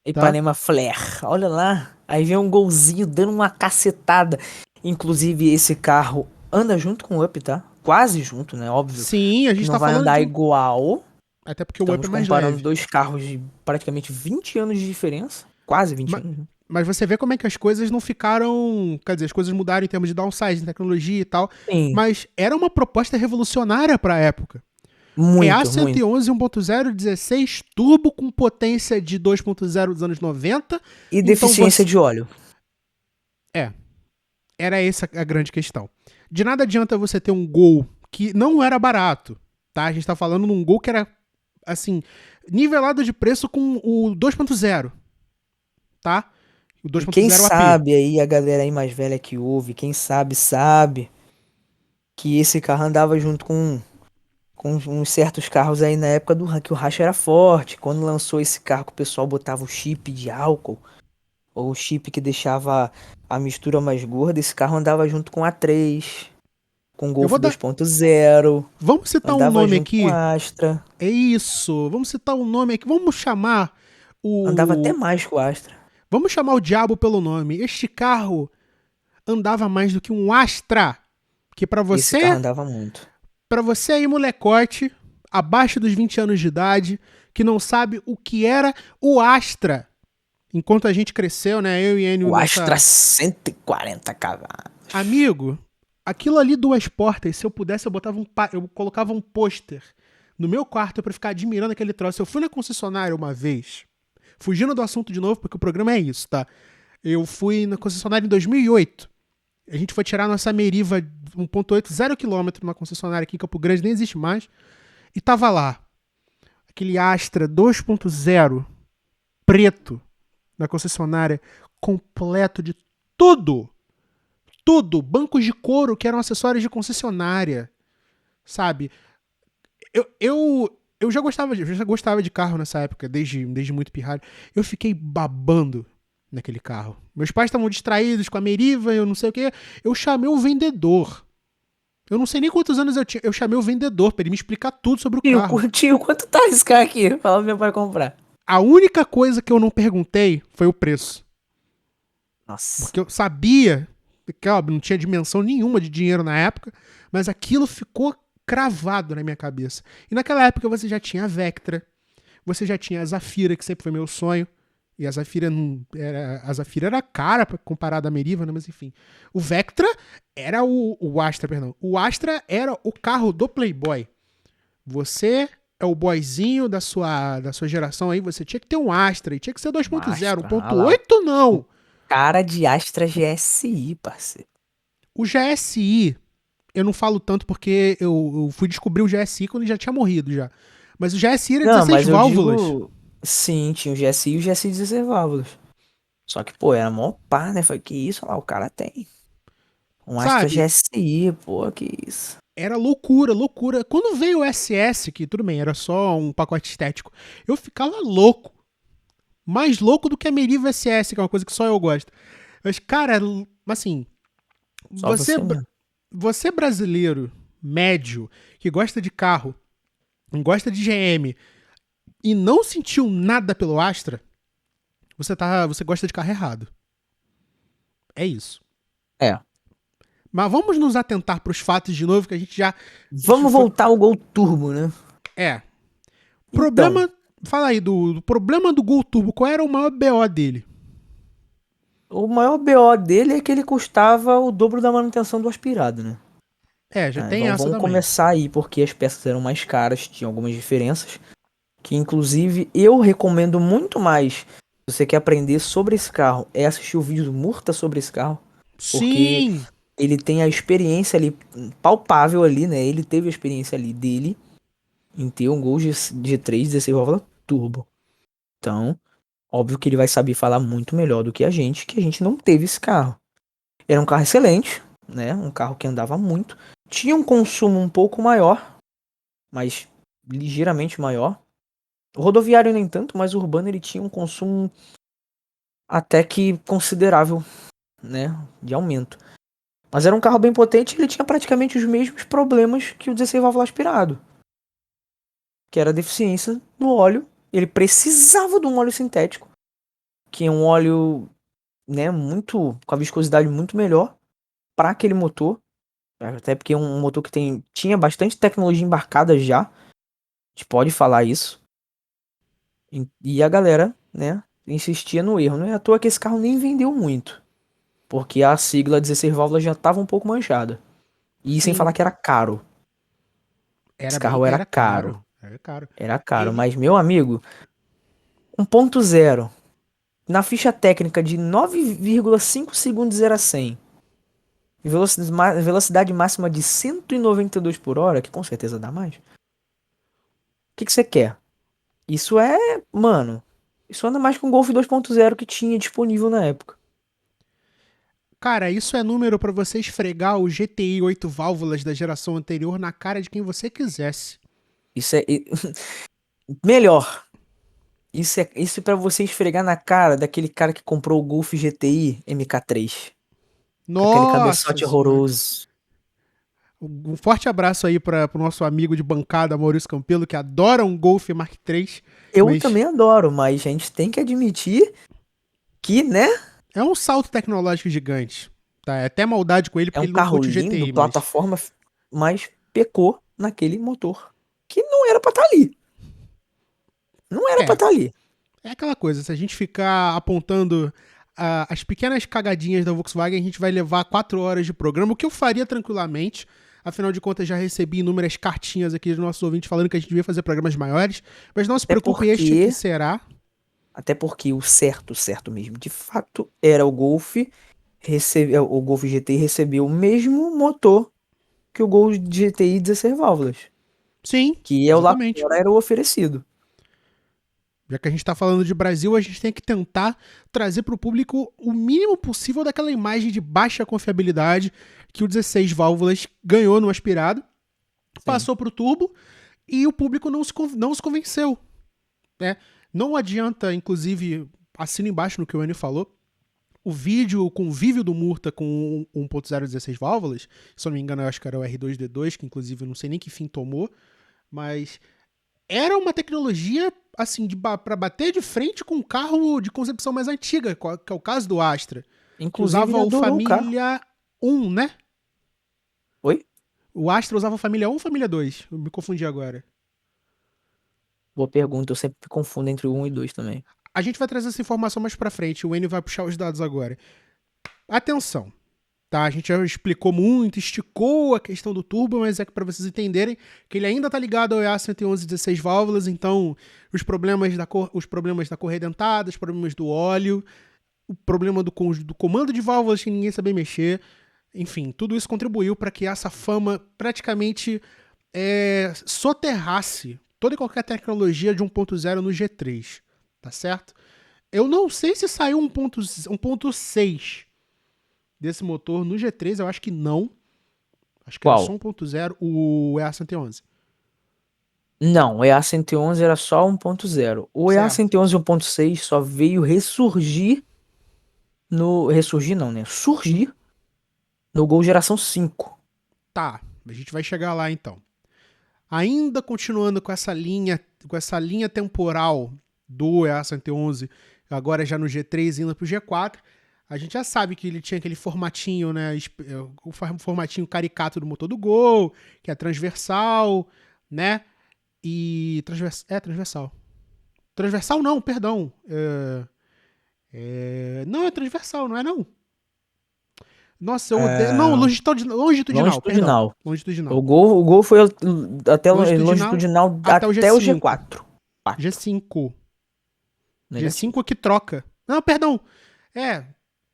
Tá? Ipanema Flare, olha lá. Aí vem um golzinho dando uma cacetada. Inclusive, esse carro anda junto com o Up, tá? Quase junto, né? Óbvio Sim, a que gente não tá vai falando andar de um... igual. Até porque o Up Estamos é mais comparando leve. dois carros de praticamente 20 anos de diferença. Quase 20 anos, né? Mas você vê como é que as coisas não ficaram... Quer dizer, as coisas mudaram em termos de downsizing, tecnologia e tal. Sim, Mas era uma proposta revolucionária pra época. É muito, muito. A111 1.0 16 turbo com potência de 2.0 dos anos 90. E Então deficiência você... de óleo. É. Era essa a grande questão. De nada adianta você ter um Gol que não era barato, tá? A gente tá falando num Gol que era, assim, nivelado de preço com o 2.0, tá? O E quem 2.0 AP. sabe aí, a galera aí mais velha que ouve, quem sabe que esse carro andava junto com uns certos carros aí na época que o racha era forte. Quando lançou esse carro que o pessoal botava o chip de álcool, ou o chip que deixava a mistura mais gorda, esse carro andava junto com a 3, com o Eu Golf vou dar. 2.0, Vamos citar um andava nome junto com aqui. a Astra, É isso. Vamos citar um nome aqui. Vamos chamar andava até o. mais com a Astra. Vamos chamar o diabo pelo nome. Este carro andava mais do que um Astra. Que pra Esse carro você, andava muito. para você aí, molecote, abaixo dos 20 anos de idade, que não sabe o que era o Astra. Enquanto a gente cresceu, né? Eu e Enio O Astra nessa. 140 cavalos. Amigo, aquilo ali duas portas, se eu pudesse, eu colocava um pôster no meu quarto pra ficar admirando aquele troço. Eu fui na concessionária uma vez, fugindo do assunto de novo, porque o programa é isso, tá? Eu fui na concessionária em 2008. A gente foi tirar nossa Meriva 1.8, 0 km numa concessionária aqui em Campo Grande, nem existe mais. E tava lá, aquele Astra 2.0 preto na concessionária, completo de tudo. Tudo. Bancos de couro que eram acessórios de concessionária, sabe? Eu já gostava de carro nessa época, desde muito pirralho. Eu fiquei babando naquele carro. Meus pais estavam distraídos com a Meriva, eu não sei o que. Eu chamei o vendedor. Eu não sei nem quantos anos eu tinha. Eu chamei o vendedor pra ele me explicar tudo sobre o carro. Tio, quanto tá esse carro aqui? Fala pro meu pai comprar. A única coisa que eu não perguntei foi o preço. Nossa. Porque eu sabia que, óbvio, não tinha dimensão nenhuma de dinheiro na época, mas aquilo ficou cravado na minha cabeça. E naquela época você já tinha a Vectra, você já tinha a Zafira, que sempre foi meu sonho. E a Zafira era cara comparada à Meriva, né? Mas enfim. O Vectra era o Astra, perdão. O Astra era o carro do Playboy. Você é o boyzinho da sua geração aí, você tinha que ter um Astra e tinha que ser 2.0, Astra, olha lá. 1.8 não. Cara de Astra GSI, parceiro. O GSI, eu não falo tanto porque eu fui descobrir o GSI quando ele já tinha morrido já. Mas o GSI era Não, 16 mas eu válvulas, digo. Sim, tinha o GSI e o GSI 16 válvulas. Só que, pô, era mó pá, né? Foi que isso, olha lá, o cara tem. Um Astra sabe? GSI, pô, que isso. Era loucura, loucura. Quando veio o SS, que tudo bem, era só um pacote estético, eu ficava louco. Mais louco do que a Meriva SS, que é uma coisa que só eu gosto. Mas, cara, assim, Só você, você mesmo. você brasileiro, médio, que gosta de carro, gosta de GM e não sentiu nada pelo Astra, você gosta de carro errado. É isso. É. Mas vamos nos atentar para os fatos de novo, que a gente já. Isso Vamos foi. voltar ao Gol Turbo, né? É. Então, Problema. Fala aí do problema do Gol Turbo. Qual era o maior BO dele? o maior BO dele é que ele custava o dobro da manutenção do aspirado, né? É, já Ah, tem essa vamos também. começar aí, porque as peças eram mais caras, tinha algumas diferenças. Que inclusive eu recomendo muito mais, se você quer aprender sobre esse carro, é assistir o vídeo do Murta sobre esse carro, porque Sim! ele tem a experiência ali palpável ali, né? Ele teve a experiência ali dele em ter um Gol G3 16 válvula turbo. Então, óbvio que ele vai saber falar muito melhor do que a gente não teve esse carro. Era um carro excelente, né? Um carro que andava muito, tinha um consumo um pouco maior, mas ligeiramente maior. O rodoviário nem tanto, mas o urbano ele tinha um consumo até que considerável, né, de aumento. Mas era um carro bem potente e ele tinha praticamente os mesmos problemas que o 16 válvula aspirado, que era a deficiência no óleo. Ele precisava de um óleo sintético, que é um óleo, né, muito com a viscosidade muito melhor para aquele motor, até porque é um motor que tinha bastante tecnologia embarcada já. A gente pode falar isso. E a galera, né, insistia no erro. Não é à toa que esse carro nem vendeu muito. Porque a sigla 16 válvulas já estava um pouco manchada. E sem Sim. falar que era caro. Esse carro era Era caro. caro. Era caro. Era caro. Ele. Mas, meu amigo, 1.0 na ficha técnica de 9,5 segundos 0 a 100. velocidade máxima de 192 por hora, que com certeza dá mais. O que você quer? Isso é, mano, isso anda mais que um Golf 2.0 que tinha disponível na época. Cara, isso é número pra você esfregar o GTI 8 válvulas da geração anterior na cara de quem você quisesse. Isso é melhor. Isso é para você esfregar na cara daquele cara que comprou o Golf GTI MK3. Com aquele Nossa cabeçote senhora. horroroso. Um forte abraço aí para o nosso amigo de bancada, Maurício Campelo, que adora um Golf Mark III, Eu mas também adoro, mas a gente tem que admitir que, né? é um salto tecnológico gigante. Tá? É até maldade com ele É porque um ele não carro curte o lindo, GTI, mas plataforma, mas pecou naquele motor. Que não era pra estar ali. Não era pra é, estar ali. é aquela coisa, se a gente ficar apontando as pequenas cagadinhas da Volkswagen, a gente vai levar 4 horas de programa, o que eu faria tranquilamente. Afinal de contas, já recebi inúmeras cartinhas aqui dos nossos ouvintes falando que a gente devia fazer programas maiores. Mas não se Até preocupe, este aqui porque, será. até porque o certo mesmo, de fato, era o Golf. O Golf GTI recebeu o mesmo motor que o Golf GTI 16 válvulas. Sim, Que é o lá exatamente. fora era o oferecido. Já que a gente está falando de Brasil, a gente tem que tentar trazer para o público o mínimo possível daquela imagem de baixa confiabilidade que o 16 válvulas ganhou no aspirado, Sim. passou para o turbo e o público não se convenceu. Né? Não adianta, inclusive, assina embaixo no que o Enio falou, o vídeo, o convívio do Murta com 1.0 16 válvulas, se eu não me engano, eu acho que era o R2D2, que inclusive eu não sei nem que fim tomou, mas era uma tecnologia assim para bater de frente com um carro de concepção mais antiga, que é o caso do Astra, que Inclusive, usava ele o adorou o carro. Família 1, né? Oi? O Astra usava o Família 1 ou Família 2? Eu me confundi agora. Boa pergunta, eu sempre me confundo entre o 1 e 2 também. A gente vai trazer essa informação mais para frente, o Enio vai puxar os dados agora. Atenção, tá? A gente já explicou muito, esticou a questão do turbo, mas é para vocês entenderem que ele ainda tá ligado ao EA111 16 válvulas, então os problemas da correia dentada, os problemas do óleo, o problema do comando de válvulas que ninguém sabia mexer, enfim, tudo isso contribuiu para que essa fama praticamente soterrasse toda e qualquer tecnologia de 1.0 no G3, tá certo? Eu não sei se saiu 1.6 desse motor no G3, eu acho que não. Acho que era só Qual? 1.0 o EA111. Não, o EA111 era só 1.0. O Certo. EA111 1.6 só veio ressurgir no... Ressurgir não, né? Surgir no Gol Geração 5. Tá, a gente vai chegar lá então. Ainda continuando com essa linha temporal do EA111, agora já no G3 indo pro G4, a gente já sabe que ele tinha aquele formatinho, né, o formatinho caricato do motor do Gol, que é transversal, né? E transversal. Transversal não, perdão. Não é transversal, não é não. Nossa, eu odeio. Não, É... longitudinal, perdão. Longitudinal. Longitudinal. O Gol foi até Longitudinal longitudinal até o até o G5. G4. 4. G5. Negativo. G5 é que troca. Não, perdão.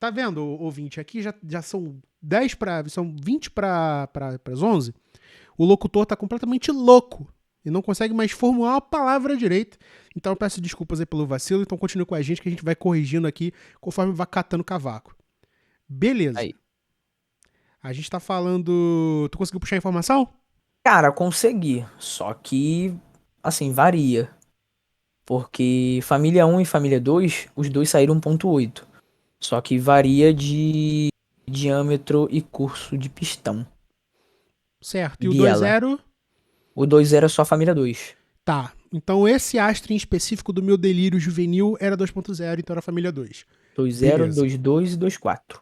Tá vendo, ouvinte? Aqui já são 10 para. São 20 para as 11. O locutor tá completamente louco e não consegue mais formular uma palavra direito. Então eu peço desculpas aí pelo vacilo. Então continue com a gente que a gente vai corrigindo aqui conforme vai catando cavaco. Beleza. Aí. A gente tá falando. Tu conseguiu puxar a informação? Cara, consegui. Só que, assim, varia. Porque família 1 e família 2, os dois saíram 1.8. Só que varia de diâmetro e curso de pistão. Certo. E o Biela. 2.0? O 2 era só família 2. Tá. Então esse Astra em específico do meu delírio juvenil era 2.0, então era família 2. 2.0, Beleza. 2.2 e 2.4.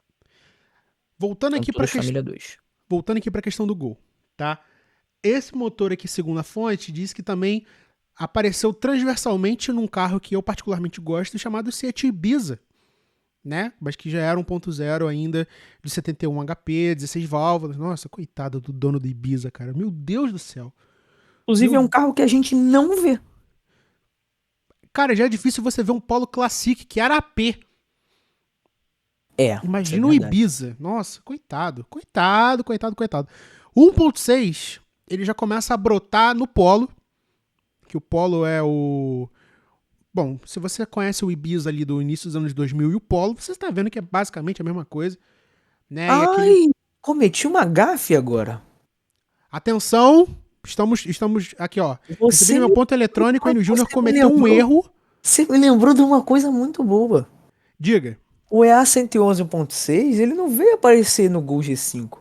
Voltando São aqui para todas família 2. voltando aqui para a questão do Gol, tá? Esse motor aqui, segundo a fonte, diz que também apareceu transversalmente num carro que eu particularmente gosto, chamado Seat Ibiza, né? Mas que já era 1.0 ainda, de 71 HP, 16 válvulas. Nossa, coitada do dono do Ibiza, cara. Meu Deus do céu. Inclusive, é um carro que a gente não vê. Cara, já é difícil você ver um Polo Classic, que era AP. Isso é Imagina o verdade. Ibiza. Nossa, coitado. Coitado, coitado, coitado. O 1.6, ele já começa a brotar no Polo, que o Polo é o... Bom, se você conhece o Ibiza ali do início dos anos 2000 e o Polo, você está vendo que é basicamente a mesma coisa, né? E aquele... Ai, cometi uma gafe agora. Atenção, estamos aqui, ó. Recebi Você meu me, ponto eletrônico, o Enio Júnior você me cometeu um lembrou, erro. você me lembrou de uma coisa muito boa. Diga. O EA 111.6, ele não veio aparecer no Gol G5.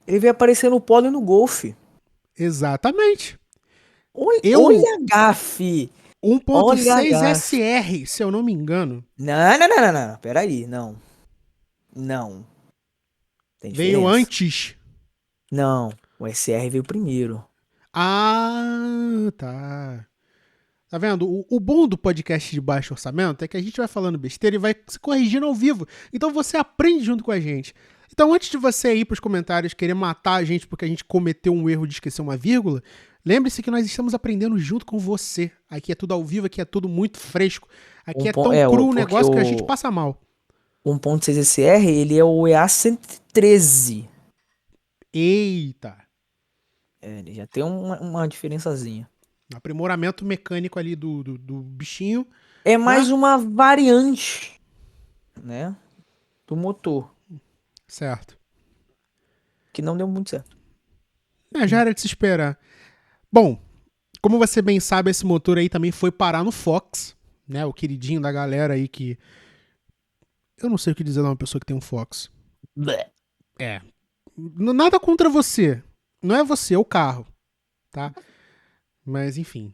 Ele veio aparecer no Polo e no Golf. Exatamente. Olha Eu, a gafe. Olha a 1.6 gafe. SR, se eu não me engano, Não, não, não, não, não. Peraí, não. Não. Tem veio diferença. antes. Não. O SR veio primeiro. Ah, tá. Tá vendo? O bom do podcast de baixo orçamento é que a gente vai falando besteira e vai se corrigindo ao vivo. Então você aprende junto com a gente. Então, antes de você ir pros comentários querer matar a gente porque a gente cometeu um erro de esquecer uma vírgula, lembre-se que nós estamos aprendendo junto com você. Aqui é tudo ao vivo, aqui é tudo muito fresco. Aqui é tão cru o Porque negócio que a gente o passa mal. 1.6 SR, ele é o EA 113. Eita! Ele já tem uma diferençazinha. Aprimoramento mecânico ali do bichinho, É né? mais uma variante, né? Do motor. Certo. Que não deu muito certo. É, já era de se esperar. Bom, como você bem sabe, esse motor aí também foi parar no Fox, né? O queridinho da galera aí que... Eu não sei o que dizer de uma pessoa que tem um Fox. Blé. É. Nada contra você. Não é você, é o carro, tá? Mas, enfim.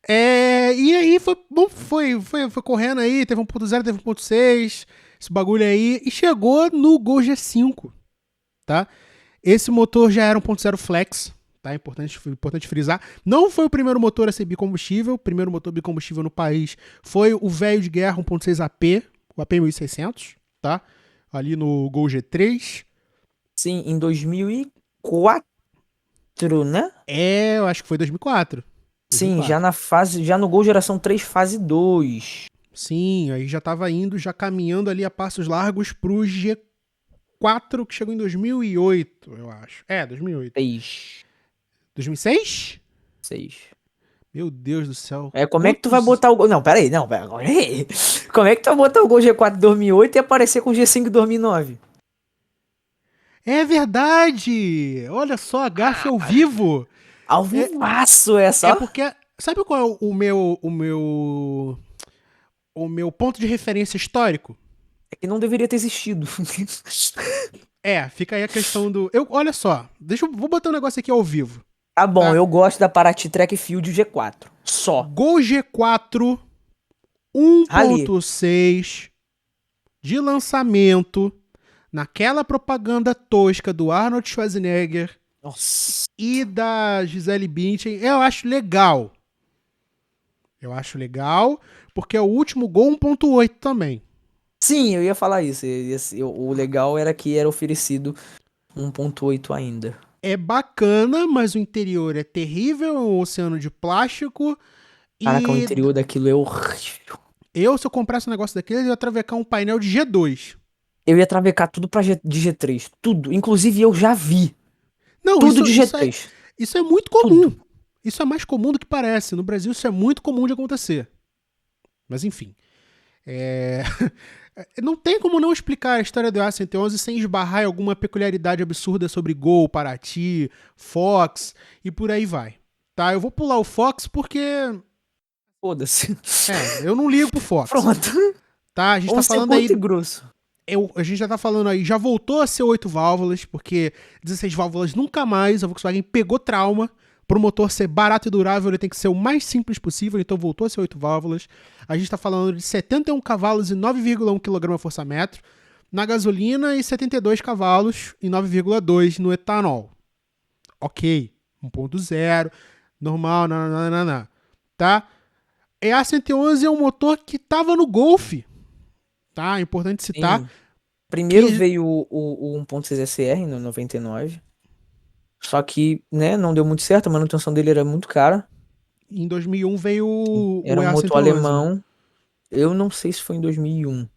E aí foi, bom, foi correndo aí, teve 1.0, teve 1.6, esse bagulho aí, e chegou no Gol G5, tá? Esse motor já era 1.0 flex, tá? Importante frisar. Não foi o primeiro motor a ser bicombustível. O primeiro motor bicombustível no país foi o velho de guerra 1.6 AP, o AP 1600, tá? Ali no Gol G3. Sim, em 2004, né? Eu acho que foi 2004. Sim, já 2004. na fase, já no Gol Geração 3, fase 2. Sim, aí já tava indo, já caminhando ali a passos largos pro G4, que chegou em 2008, eu acho. 2008. 6. 2006? 6. Meu Deus do céu. Como é que tu vai Quantos... botar o Gol? Não, peraí, não, peraí. Como é que tu vai botar o Gol G4 em 2008 e aparecer com o G5 em 2009? É verdade! Olha só, a gafe ao vivo. Ao É, vivaço essa, é ó. porque. Sabe qual é o meu ponto de referência histórico? É que não deveria ter existido. Fica aí a questão do. Olha só, vou botar um negócio aqui ao vivo, Tá bom, tá? eu gosto da Paraty Track Field G4. Só. Gol G4 Ali. 1.6 de lançamento, naquela propaganda tosca do Arnold Schwarzenegger Nossa. e da Gisele Bündchen, eu acho legal. Eu acho legal, porque é o último Gol 1.8 também. Sim, eu ia falar isso. O legal era que era oferecido 1.8 ainda. É bacana, mas o interior é terrível, é um oceano de plástico. Caraca, o E interior daquilo é horrível. se eu comprasse um negócio daquele, eu ia travecar um painel de G2. Eu ia travecar tudo de G3. Tudo. Inclusive, eu já vi. Não, Tudo isso, de isso, é, G3. isso é muito Tudo. comum. Isso é mais comum do que parece. No Brasil, isso é muito comum de acontecer. Mas enfim. É... Não tem como não explicar a história do A111 sem esbarrar em alguma peculiaridade absurda sobre Gol, Paraty, Fox e por aí vai. Tá, eu vou pular o Fox porque Foda-se. eu não ligo pro Fox. Pronto. Tá, a gente tá Vamos ser falando curto e aí. grosso. A gente já tá falando aí, já voltou a ser 8 válvulas, porque 16 válvulas nunca mais. A Volkswagen pegou trauma. Para o motor ser barato e durável, ele tem que ser o mais simples possível, então voltou a ser 8 válvulas. A gente está falando de 71 cavalos e 9,1 kgfm na gasolina e 72 cavalos e 9,2 no etanol. Ok, 1.0, normal, nananana, tá? E a 111 é um motor que estava no Golf, tá? É importante citar. Sim. Primeiro Que veio o 1.6 SR no 99. Só que, né, não deu muito certo. A manutenção dele era muito cara. em 2001 veio o Era um motor EA111, né? alemão. Eu não sei se foi em 2001.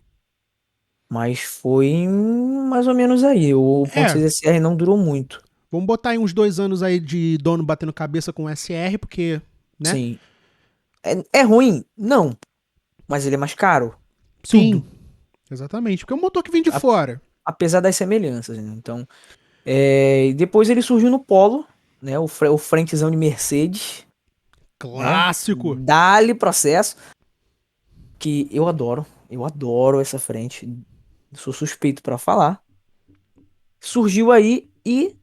Mas foi mais ou menos aí. O É, 1.6 SR não durou muito. vamos botar aí uns 2 anos aí de dono batendo cabeça com o SR, porque, né? Sim. É ruim? Não. Mas ele é mais caro. Sim, Tudo. exatamente. Porque é um motor que vem de A- fora. Apesar das semelhanças, né? Então, e depois ele surgiu no Polo, né? O frentezão de Mercedes, né? Clássico. Dá-lhe processo, que eu adoro. Eu adoro essa frente. Sou suspeito pra falar. Surgiu aí e,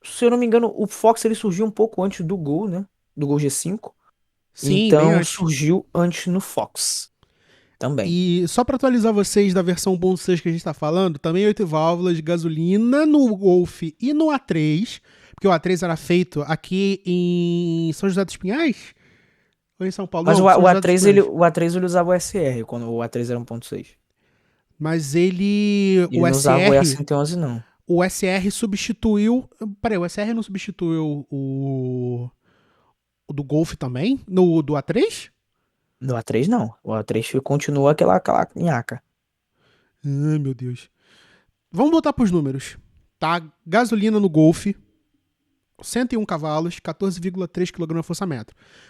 se eu não me engano, o Fox ele surgiu um pouco antes do Gol, né? Do Gol G5. Sim, bem Então antes. surgiu antes no Fox também. E só para atualizar vocês da versão 1.6 que a gente está falando, também 8 válvulas de gasolina no Golf e no A3, porque o A3 era feito aqui em São José dos Pinhais? Ou em São Paulo? Mas Não, São o José dos A3 ele, Pinhais. o A3 ele usava o SR quando o A3 era 1.6. Mas ele, Ele não usava o EA111 não. O SR substituiu, peraí, o SR não substituiu o do Golf também? No do A3? No A3 não. O A3 continua aquela nhaca. Ai, meu Deus. Vamos voltar para os números. Tá? Gasolina no Golf, 101 cavalos, 14,3 kgfm.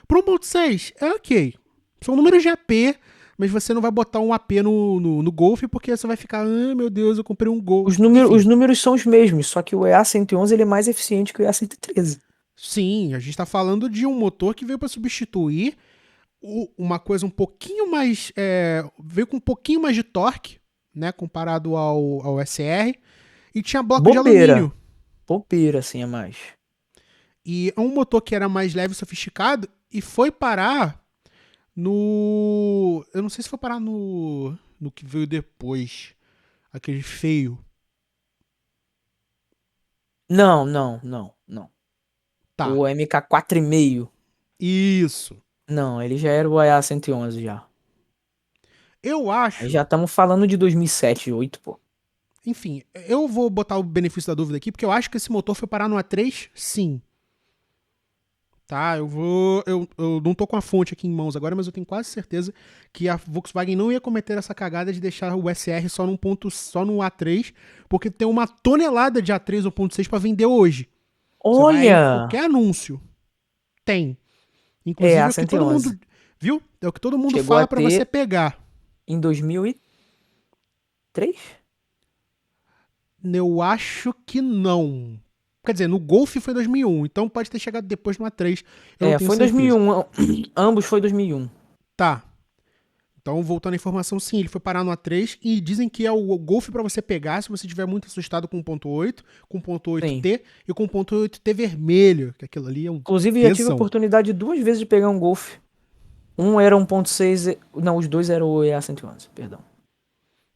Para 1.6, é ok. São números de AP, mas você não vai botar um AP no Golf porque você vai ficar, ah, meu Deus, eu comprei um Golf. Os Enfim, números são os mesmos, só que o EA111 ele é mais eficiente que o EA113. sim, a gente está falando de um motor que veio para substituir uma coisa um pouquinho mais. Veio com um pouquinho mais de torque, né? Comparado ao SR. E tinha bloco de Bobeira. alumínio. Bobeira, assim, é mais. E é um motor que era mais leve e sofisticado. E foi parar no. Eu não sei se foi parar no que veio depois. Aquele feio. Não, não, não, não. Tá. O MK4,5. Isso. Não, ele já era o EA111 já. Eu Aí acho. já estamos falando de 2007, 2008, pô. Enfim, eu vou botar o benefício da dúvida aqui, porque eu acho que esse motor foi parar no A3, sim. Tá, eu vou. Eu não tô com a fonte aqui em mãos agora, mas eu tenho quase certeza que a Volkswagen não ia cometer essa cagada de deixar o SR só no A3, porque tem uma tonelada de A3 1.6 para vender hoje. Você vai em Olha! qualquer anúncio. Tem. É, Inclusive a é o que todo 111. mundo. Viu? É o que todo mundo Chegou a fala para você ter pegar. em 2003? Eu acho que não. Quer dizer, no Golf foi 2001, então pode ter chegado depois no A3. Eu não É, tenho foi em certeza. 2001. Ambos foi 2001. Tá. Então, voltando à informação, sim, ele foi parar no A3 e dizem que é o Golf para você pegar se você estiver muito assustado com o 1.8, com o Sim. 1.8T e com o 1.8T vermelho, que aquilo ali é um Inclusive, já tive a tesão. oportunidade duas vezes de pegar um Golf. Um era 1.6. Não, os dois eram o EA111, perdão.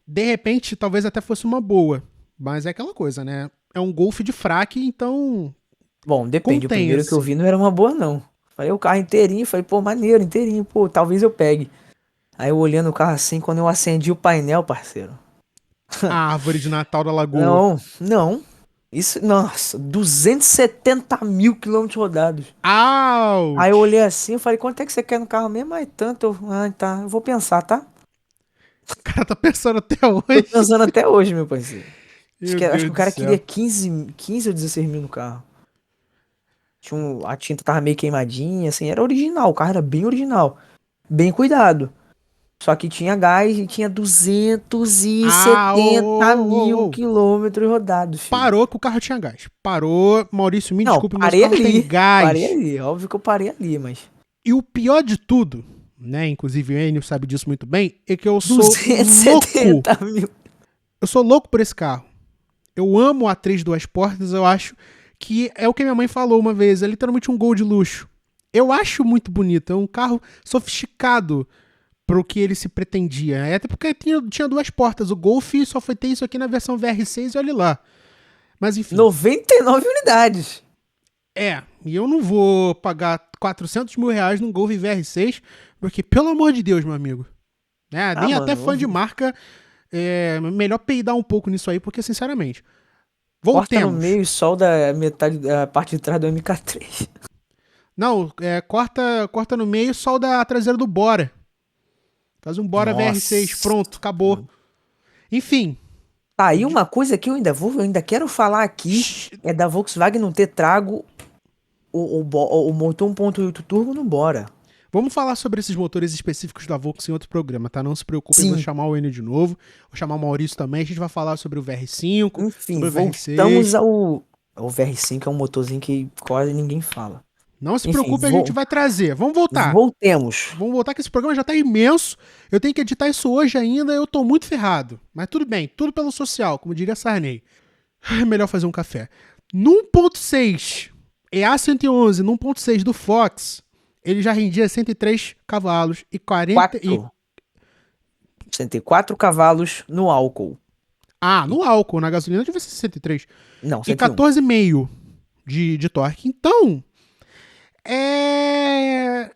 De repente, talvez até fosse uma boa, mas é aquela coisa, né? É um Golf de fraque, então Bom, depende. O primeiro que eu contenha-se. vi não era uma boa, não. Falei o carro inteirinho, falei, pô, maneiro, inteirinho, pô, talvez eu pegue. Aí eu olhando o carro assim, quando eu acendi o painel, parceiro. A árvore de Natal da Lagoa. Não, não. Isso, nossa, 270 mil quilômetros rodados. Aí eu Ouch! olhei assim, eu falei, quanto é que você quer no carro mesmo? Aí tanto, tá, eu vou pensar, tá? O cara tá pensando até Tô hoje. pensando até hoje, meu parceiro. Meu Acho que Deus o do cara queria céu. 15 ou 16 mil no carro. A tinta tava meio queimadinha, assim, era original, o carro era bem original. Bem cuidado. Só que tinha gás e tinha Ô, 270 ô, mil ô, ô. quilômetros rodados, filho. Parou que o carro tinha gás. Parou, Maurício, me Não, desculpe, mas o parei carro tem ali. Parei gás. ali. Óbvio que eu parei ali, mas. E o pior de tudo, né? Inclusive o Enio sabe disso muito bem, é que eu sou louco. 270 mil. Eu sou louco por esse carro. Eu amo a 3 duas portas, eu acho que é o que minha mãe falou uma vez, é literalmente um Gol de luxo. Eu acho muito bonito, é um carro sofisticado pro que ele se pretendia. Até porque tinha duas portas, o Golf só foi ter isso aqui na versão VR6 e olha lá. Mas enfim, 99 unidades. e eu não vou pagar R$ 400 mil num Golf VR6, porque pelo amor de Deus, meu amigo, né? Ah, Nem até mano. fã de marca, melhor peidar um pouco nisso aí, porque sinceramente, Corta no voltemos. meio e solda a metade da parte de trás do MK3. Não, corta no meio e solda a traseira do Bora. Faz um Bora VR6, Nossa. pronto, acabou. Enfim, Tá, O aí de- uma coisa que eu ainda quero falar aqui é da Volkswagen não ter trago o motor 1.8 turbo no Bora. Vamos falar sobre esses motores específicos da Volkswagen em outro programa, tá? Não se preocupe, eu vou Sim, chamar o Enio de novo, vou chamar o Maurício também, a gente vai falar sobre o VR5, enfim, sobre o voltamos VR6. ao VR5, é um motorzinho que quase ninguém fala. Não se Enfim, preocupe, a gente vai trazer. Vamos voltar. voltemos. Vamos voltar que esse programa já tá imenso. Eu tenho que editar isso hoje ainda, eu tô muito ferrado. Mas tudo bem, tudo pelo social, como diria Sarney. É melhor fazer um café. No 1.6 EA111, no 1.6 do Fox, ele já rendia 103 cavalos e 40 e 4. 104 cavalos no álcool. E- no álcool, na gasolina devia ser 103 não, e 101. 14,5 de torque. Então, é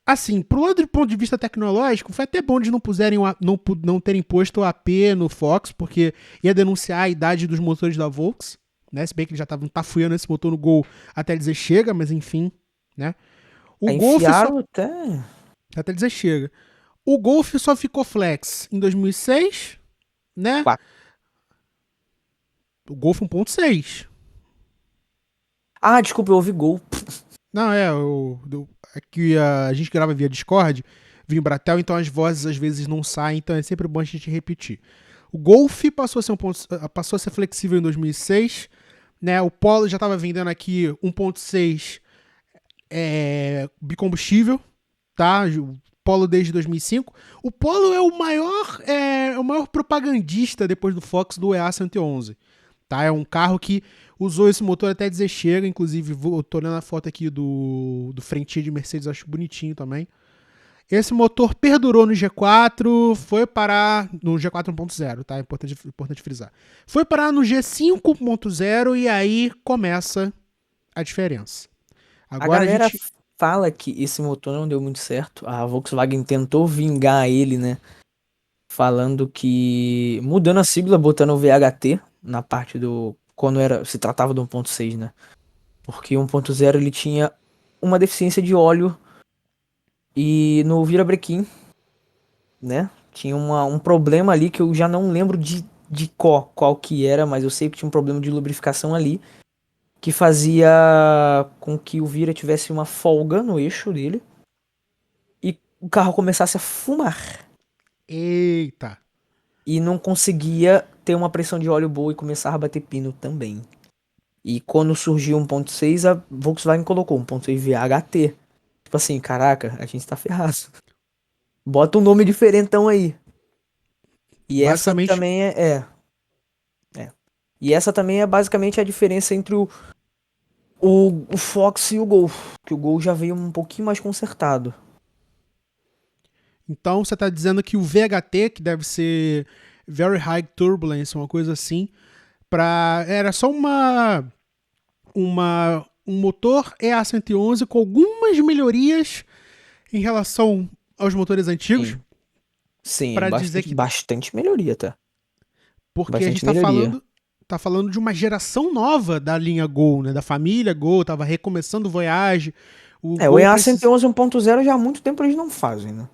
assim, pro lado do ponto de vista tecnológico, foi até bom de não puserem não terem posto o AP no Fox, porque ia denunciar a idade dos motores da Volks, né? Se bem que eles já estavam tafuiando esse motor no Gol até dizer chega, mas enfim, né? O Aí Golf só enfiaram até. até dizer chega. O Golf só ficou flex em 2006, né? 4. O Golf 1.6. Ah, desculpa, eu ouvi gol. Não, é que a gente grava via Discord, via Embratel, então as vozes às vezes não saem, então é sempre bom a gente repetir. O Golf passou a ser flexível em 2006, né? O Polo já estava vendendo aqui 1.6 bicombustível, tá? O Polo desde 2005. O Polo é o maior propagandista depois do Fox do EA111, tá? É um carro que usou esse motor até dizer chega, inclusive tô olhando a foto aqui do frentinho de Mercedes, acho bonitinho também. Esse motor perdurou no G4, foi parar no G4 1.0, tá? Importante frisar. Foi parar no G5 1.0 e aí começa a diferença. A Agora a galera gente. fala que esse motor não deu muito certo. A Volkswagen tentou vingar ele, né? Falando que. Mudando a sigla, botando o VHT na parte do. Quando se tratava do 1.6, né? Porque 1.0 ele tinha uma deficiência de óleo e no virabrequim, né? Tinha um problema ali que eu já não lembro de qual que era, mas eu sei que tinha um problema de lubrificação ali que fazia com que o Vira tivesse uma folga no eixo dele e o carro começasse a fumar Eita! e não conseguia ter uma pressão de óleo boa e começar a bater pino também. E quando surgiu 1.6, a Volkswagen colocou 1.6 VHT. Tipo assim, caraca, a gente tá ferrado. Bota um nome diferentão aí. E essa Basicamente, também é. E essa também é basicamente a diferença entre o Fox e o Gol. Que o Gol já veio um pouquinho mais consertado. então você está dizendo que o VHT, que deve ser Very High Turbulence, uma coisa assim, era só um motor EA111 com algumas melhorias em relação aos motores antigos, Sim. Sim, para dizer bastante, que bastante melhoria, tá? porque a gente Bastante está melhoria. falando de uma geração nova da linha Gol, né, da família Gol, tava recomeçando o Voyage, o O Gol precisa. EA111 1.0 já há muito tempo eles não fazem, né?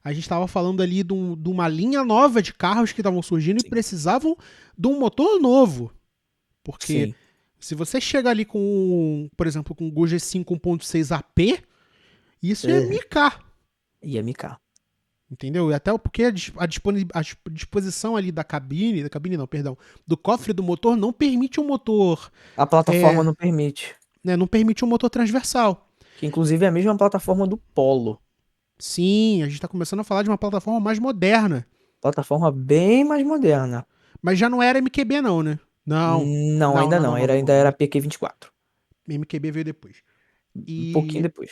A gente estava falando ali de uma linha nova de carros que estavam surgindo e Sim. precisavam de um motor novo. Porque Sim. se você chega ali com, por exemplo, com o Gol G5 1.6 AP, isso é É. micar. E MK. Entendeu? E até porque a disposição ali da cabine não, perdão, do cofre do motor não permite um motor, A plataforma é, não permite. né, não permite um motor transversal. Que inclusive é a mesma plataforma do Polo. Sim, a gente está começando a falar de uma plataforma mais moderna, Plataforma bem mais moderna. mas já não era MQB não, né? Não, Não, ainda não. Ainda era PQ24. MQB veio depois. Um pouquinho E, depois.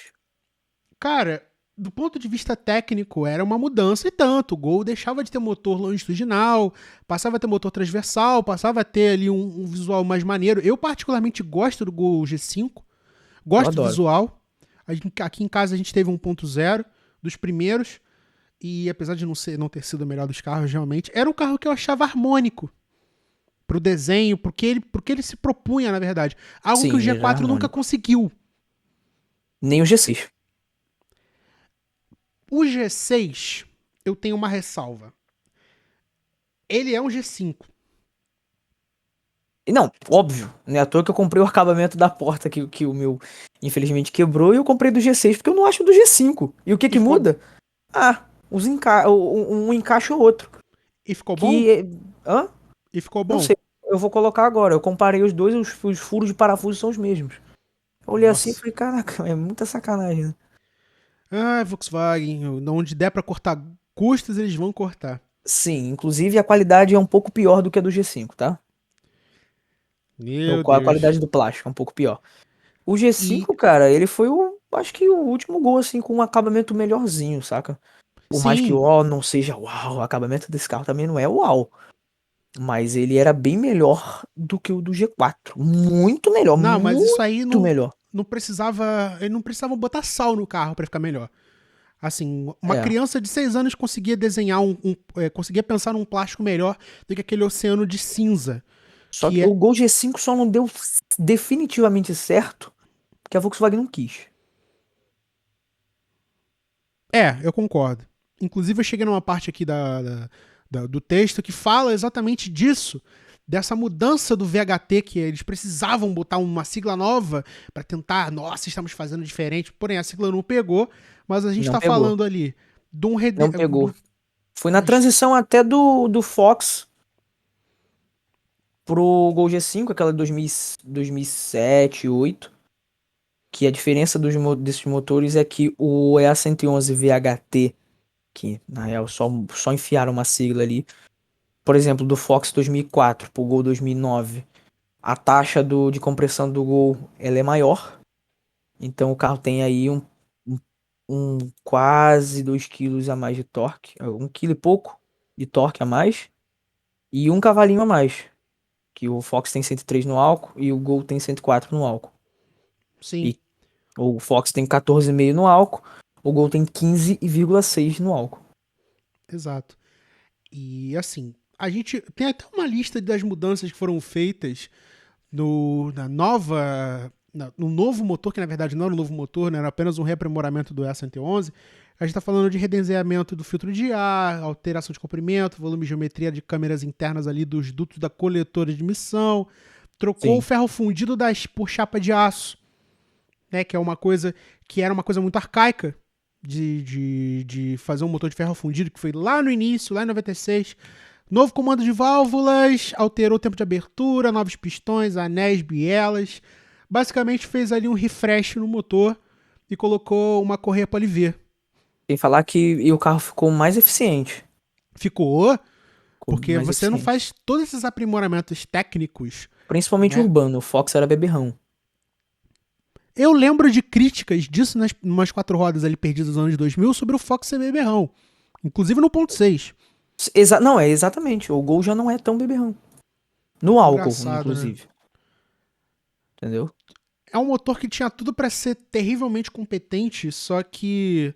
cara, do ponto de vista técnico, era uma mudança e tanto. O Gol deixava de ter motor longitudinal, passava a ter motor transversal, passava a ter ali um visual mais maneiro. Eu, particularmente, gosto do Gol G5, Eu gosto do adoro. visual. Aqui em casa a gente teve 1.0 dos primeiros, e apesar de não ter sido o melhor dos carros, realmente, era um carro que eu achava harmônico pro desenho, porque ele se propunha, na verdade. Algo que o Sim, ele era G4 nunca harmônico. conseguiu. Nem o G6. O G6, eu tenho uma ressalva. Ele é um G5. E não, óbvio, não é à toa que eu comprei o acabamento da porta que o meu infelizmente quebrou e eu comprei do G6 porque eu não acho do G5. E o que E que ficou, muda? Ah, um encaixa ou outro. e ficou bom? Que. Hã? E ficou Não bom? sei. Eu vou colocar agora. Eu comparei os dois, os furos de parafuso são os mesmos. Eu olhei assim e Nossa. falei, caraca, é muita sacanagem, né? Ah, Volkswagen, onde der pra cortar custos, eles vão cortar. Sim, inclusive a qualidade é um pouco pior do que a do G5, tá? Meu A Deus. qualidade do plástico é um pouco pior. O E, G5, cara, ele foi acho que o último gol, assim, com um acabamento melhorzinho, saca? Por mais que sim. o não seja uau, o acabamento desse carro também não é uau. Mas ele era bem melhor do que o do G4. Muito melhor, Não, mas isso aí muito não, melhor. não precisava. Ele não precisava botar sal no carro pra ficar melhor. Assim, uma É. criança de 6 anos conseguia desenhar conseguia pensar num plástico melhor do que aquele oceano de cinza. Só que Que o é. Gol G5 só não deu definitivamente certo porque a Volkswagen não quis. É, eu concordo. Inclusive, eu cheguei numa parte aqui do texto que fala exatamente disso. Dessa mudança do VHT, que eles precisavam botar uma sigla nova para tentar, nossa, estamos fazendo diferente. Porém, a sigla não pegou, mas a gente Não está pegou. falando ali de um. Não pegou. Foi na Mas, transição até do Fox pro Gol G5, aquela 2007, 2008, que a diferença desses motores é que o EA111 VHT, que na real só enfiaram uma sigla ali, por exemplo, do Fox 2004 pro Gol 2009, a taxa de compressão do Gol ela é maior, então o carro tem aí um, um quase 2 quilos a mais de torque, 1 quilo e pouco de torque a mais, e um cavalinho a mais. Que o Fox tem 103 no álcool e o Gol tem 104 no álcool. sim, E o Fox tem 14,5 no álcool, o Gol tem 15,6 no álcool. exato. E assim, a gente tem até uma lista das mudanças que foram feitas na nova. No novo motor, que na verdade não era um novo motor, né, era apenas um reaprimoramento do E111. A gente está falando de redesenhamento do filtro de ar, alteração de comprimento, volume e geometria de câmeras internas ali dos dutos da coletora de emissão. Trocou o Sim, ferro fundido por chapa de aço, né, que é uma coisa que era uma coisa muito arcaica de fazer um motor de ferro fundido, que foi lá no início, lá em 96. Novo comando de válvulas, alterou o tempo de abertura, novos pistões, anéis, bielas. Basicamente fez ali um refresh no motor e colocou uma correia poliver. sem falar que e o carro ficou mais eficiente. Ficou, Ficou porque mais você não eficiente. faz todos esses aprimoramentos técnicos, Principalmente né? urbano, o Fox era beberrão. Eu lembro de críticas disso nas umas quatro rodas ali perdidas nos anos 2000 sobre o Fox ser beberrão. Inclusive no ponto 6. Não, é exatamente. O Gol já não é tão beberrão. No álcool, Engraçado, né? inclusive. Entendeu? É um motor que tinha tudo para ser terrivelmente competente, só que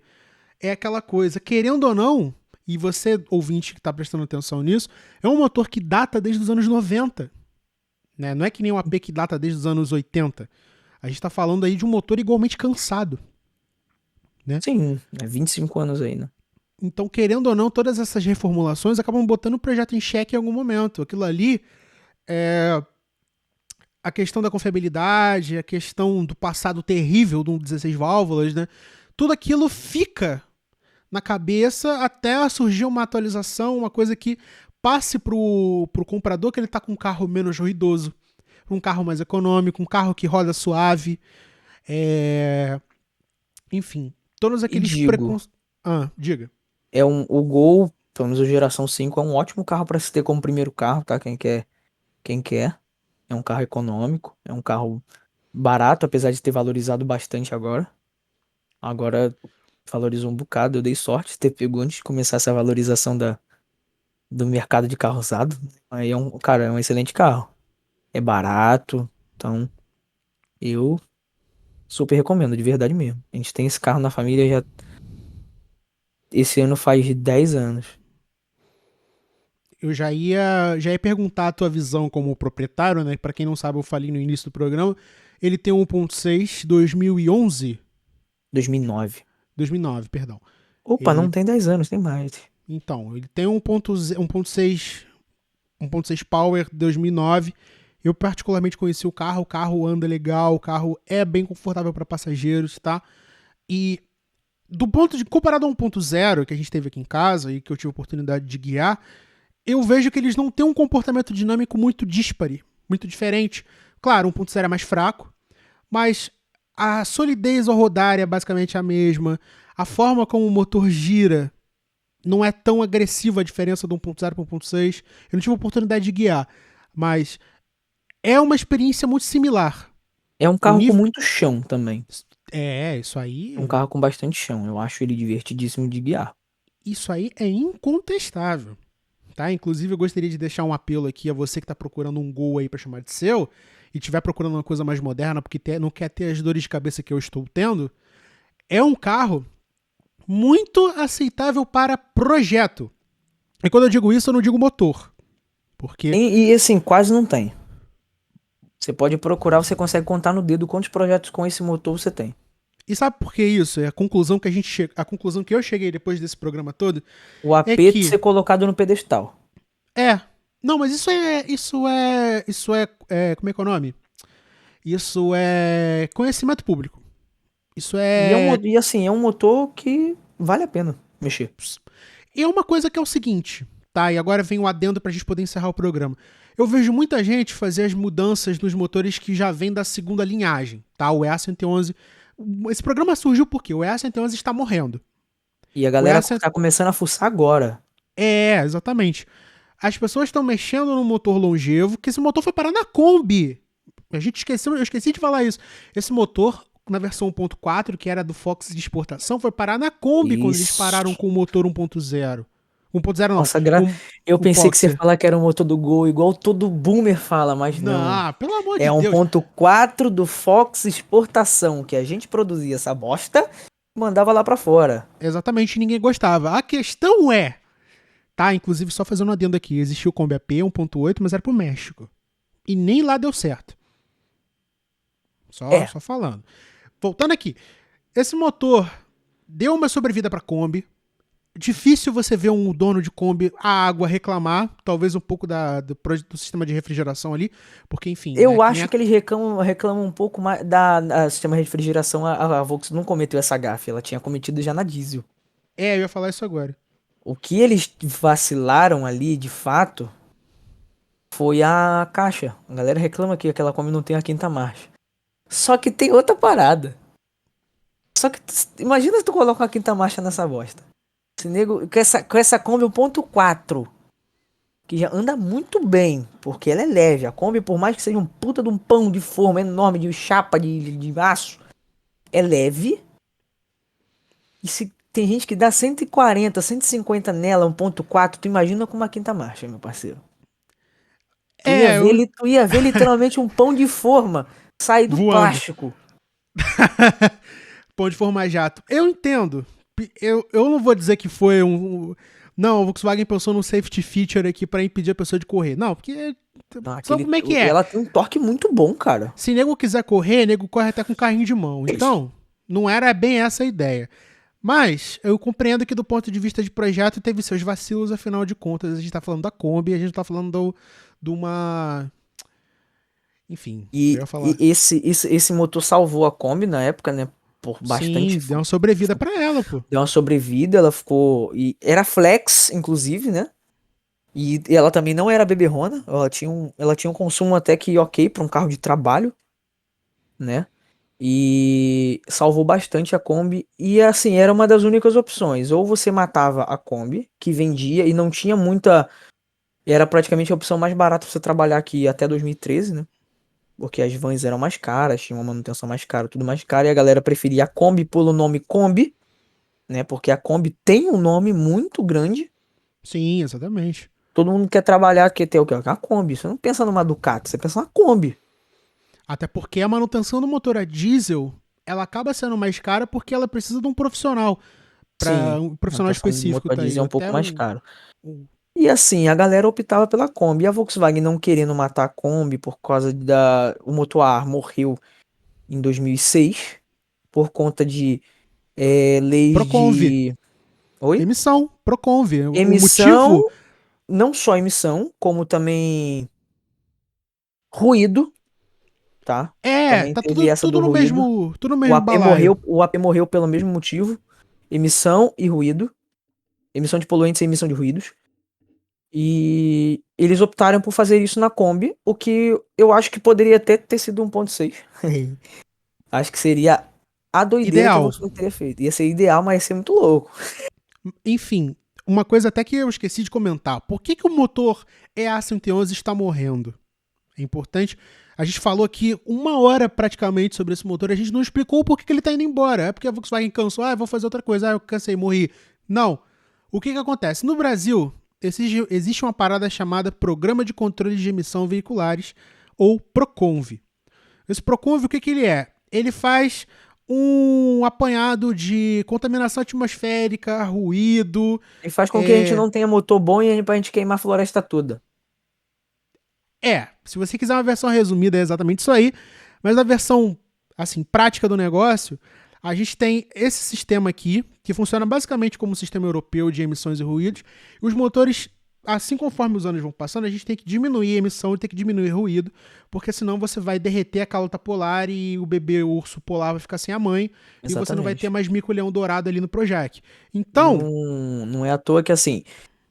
é aquela coisa, querendo ou não, e você, ouvinte que está prestando atenção nisso, é um motor que data desde os anos 90. Né? Não é que nem um AP que data desde os anos 80. A gente está falando aí de um motor igualmente cansado. Né? Sim, é 25 anos aí, né? Então, querendo ou não, todas essas reformulações acabam botando o projeto em xeque em algum momento. Aquilo ali é a questão da confiabilidade, a questão do passado terrível de um 16 válvulas, né? Tudo aquilo fica na cabeça até surgir uma atualização, uma coisa que passe pro comprador que ele tá com um carro menos ruidoso, um carro mais econômico, um carro que roda suave, enfim, todos E aqueles digo, preconceitos. Diga. o Gol, pelo menos o geração 5 é um ótimo carro para se ter como primeiro carro, tá? Quem quer. É um carro econômico, é um carro barato, apesar de ter valorizado bastante agora. Agora valorizou um bocado, eu dei sorte de ter pego antes de começar essa valorização do mercado de carro usado. Aí cara, é um excelente carro. É barato, então eu super recomendo, de verdade mesmo. A gente tem esse carro na família já, esse ano faz 10 anos. Eu já ia perguntar a tua visão como proprietário, né? Para quem não sabe, eu falei no início do programa. Ele tem um 1.6 2011, 2009. 2009, perdão. Opa, não Ele tem 10 anos, tem mais. Então, ele tem um 1.6 1.6 Power 2009. Eu particularmente conheci o carro anda legal, o carro é bem confortável para passageiros, tá? E comparado a 1.0 que a gente teve aqui em casa e que eu tive a oportunidade de guiar, eu vejo que eles não têm um comportamento dinâmico muito díspare, muito diferente. Claro, 1.0 é mais fraco, mas a solidez ao rodar é basicamente a mesma. A forma como o motor gira não é tão agressiva a diferença do 1.0 para 1.6. Eu não tive a oportunidade de guiar, mas é uma experiência muito similar. É um O carro com nível... muito chão também. Isso aí... É um carro com bastante chão. Eu acho ele divertidíssimo de guiar. Isso aí é incontestável. Tá? Inclusive, eu gostaria de deixar um apelo aqui a você que está procurando um Gol aí para chamar de seu e estiver procurando uma coisa mais moderna porque não quer ter as dores de cabeça que eu estou tendo. É um carro muito aceitável para projeto. E quando eu digo isso, eu não digo motor. Porque... E assim, quase não tem. Você pode procurar, você consegue contar no dedo quantos projetos com esse motor você tem. E sabe por que isso? É a conclusão que a conclusão que eu cheguei depois desse programa todo O é AP de que ser colocado no pedestal. não, mas como é que é o nome? Isso é conhecimento público. Isso é E assim, é um motor que vale a pena mexer. E é uma coisa que é o seguinte, tá? E agora vem o adendo pra gente poder encerrar o programa. Eu vejo muita gente fazer as mudanças nos motores que já vêm da segunda linhagem, tá? O EA111. Esse programa surgiu porque o EA111 está morrendo. E a O galera EA111... tá começando a fuçar agora. Exatamente. As pessoas estão mexendo no motor longevo, que esse motor foi parar na Kombi. Eu esqueci de falar isso. Esse motor, na versão 1.4, que era do Fox de exportação, foi parar na Kombi quando eles Isso. pararam com o motor 1.0. 1.0 não, Nossa, eu o pensei que você ia Foxer. falar que era o motor do Gol, igual todo boomer fala, mas não. Não, pelo amor de É Deus. 1.4 do Fox exportação, que a gente produzia essa bosta e mandava lá pra fora. Exatamente, ninguém gostava. A questão é, tá? Inclusive, só fazendo um adendo aqui, existiu o Kombi AP 1.8, mas era pro México. E nem lá deu certo. É, Só falando. Voltando aqui. Esse motor deu uma sobrevida pra Kombi. Difícil você ver um dono de Kombi a água reclamar, talvez um pouco do sistema de refrigeração ali, porque enfim, né, eu que nem acho que eles reclamam um pouco mais da sistema de refrigeração. A Volks não cometeu essa gafe, ela tinha cometido já na diesel. eu ia falar isso agora. O que eles vacilaram ali, de fato, foi a caixa. A galera reclama que aquela Kombi não tem a quinta marcha. Só que tem outra parada. Só que imagina se tu coloca uma quinta marcha nessa bosta. Esse nego, com essa Kombi 1.4, que já anda muito bem, porque ela é leve. A Kombi, por mais que seja um puta de um pão de forma enorme, de chapa de aço, é leve. E se tem gente que dá 140, 150 nela, 1.4, tu imagina com uma quinta marcha, meu parceiro. Eu Tu ia ver literalmente um pão de forma sair do voando. plástico. Pão de forma jato. Eu entendo. Eu não vou dizer que foi não, a Volkswagen pensou num safety feature aqui pra impedir a pessoa de correr. Não, porque Não, sabe como é que é? ela tem um torque muito bom, cara. Se nego quiser correr, nego corre até com carrinho de mão. Então, não era bem essa a ideia. Mas eu compreendo que do ponto de vista de projeto teve seus vacilos, afinal de contas, a gente tá falando da Kombi, a gente tá falando de uma... Enfim, eu E, ia falar. e esse motor salvou a Kombi na época, né? Por bastante. Sim, deu uma sobrevida pra ela, pô. Deu uma sobrevida, ela ficou. E era flex, inclusive, né? E ela também não era beberrona. Ela tinha um consumo até que ok pra um carro de trabalho, né? E salvou bastante a Kombi. E assim, era uma das únicas opções. Ou você matava a Kombi, que vendia e não tinha muita. Era praticamente a opção mais barata pra você trabalhar aqui até 2013, né? Porque as vans eram mais caras, tinha uma manutenção mais cara, tudo mais caro. E a galera preferia a Kombi pelo nome Kombi, né? Porque a Kombi tem um nome muito grande. Sim, exatamente. Todo mundo quer trabalhar, quer ter o quê? A Kombi. Você não pensa numa Ducati, você pensa na Kombi. Até porque a manutenção do motor a diesel, ela acaba sendo mais cara porque ela precisa de um profissional. Para Sim, um a profissional manutenção do específico, motor a tá aí. diesel é um pouco Até mais um, caro. um- E assim, a galera optava pela Kombi. E a Volkswagen não querendo matar a Kombi por causa da... O motor A morreu em 2006 por conta de leis Proconv. de... Oi? Emissão, Proconv. O motivo Emissão não só emissão, como também ruído, tá? Também Tá teve tudo, essa do ruído. tudo no mesmo balaio. O AP morreu pelo mesmo motivo, emissão e ruído, emissão de poluentes e emissão de ruídos. E eles optaram por fazer isso na Kombi, o que eu acho que poderia até ter sido 1.6. Acho que seria a doideira que a Ideal. Volkswagen teria feito. Ia ser ideal, mas ia ser muito louco. Enfim, uma coisa até que eu esqueci de comentar. Por que o motor EA111 está morrendo? É importante. A gente falou aqui 1 hora praticamente sobre esse motor. A gente não explicou por que ele está indo embora. É porque a Volkswagen cansou. Eu vou fazer outra coisa. Eu cansei, morri. Não. O que acontece? No Brasil, existe uma parada chamada Programa de Controle de Emissão Veiculares, ou PROCONV. Esse PROCONV, o que ele é? Ele faz um apanhado de contaminação atmosférica, ruído. E faz com que a gente não tenha motor bom e pra gente queimar a floresta toda. Se você quiser uma versão resumida, é exatamente isso aí. Mas a versão, assim, prática do negócio, a gente tem esse sistema aqui, que funciona basicamente como um sistema europeu de emissões e ruídos. E os motores, assim conforme os anos vão passando, a gente tem que diminuir a emissão e tem que diminuir o ruído, porque senão você vai derreter a calota polar e o bebê urso polar vai ficar sem a mãe. Exatamente. E você não vai ter mais mico-leão dourado ali no Projac. Então... Não é à toa que, assim,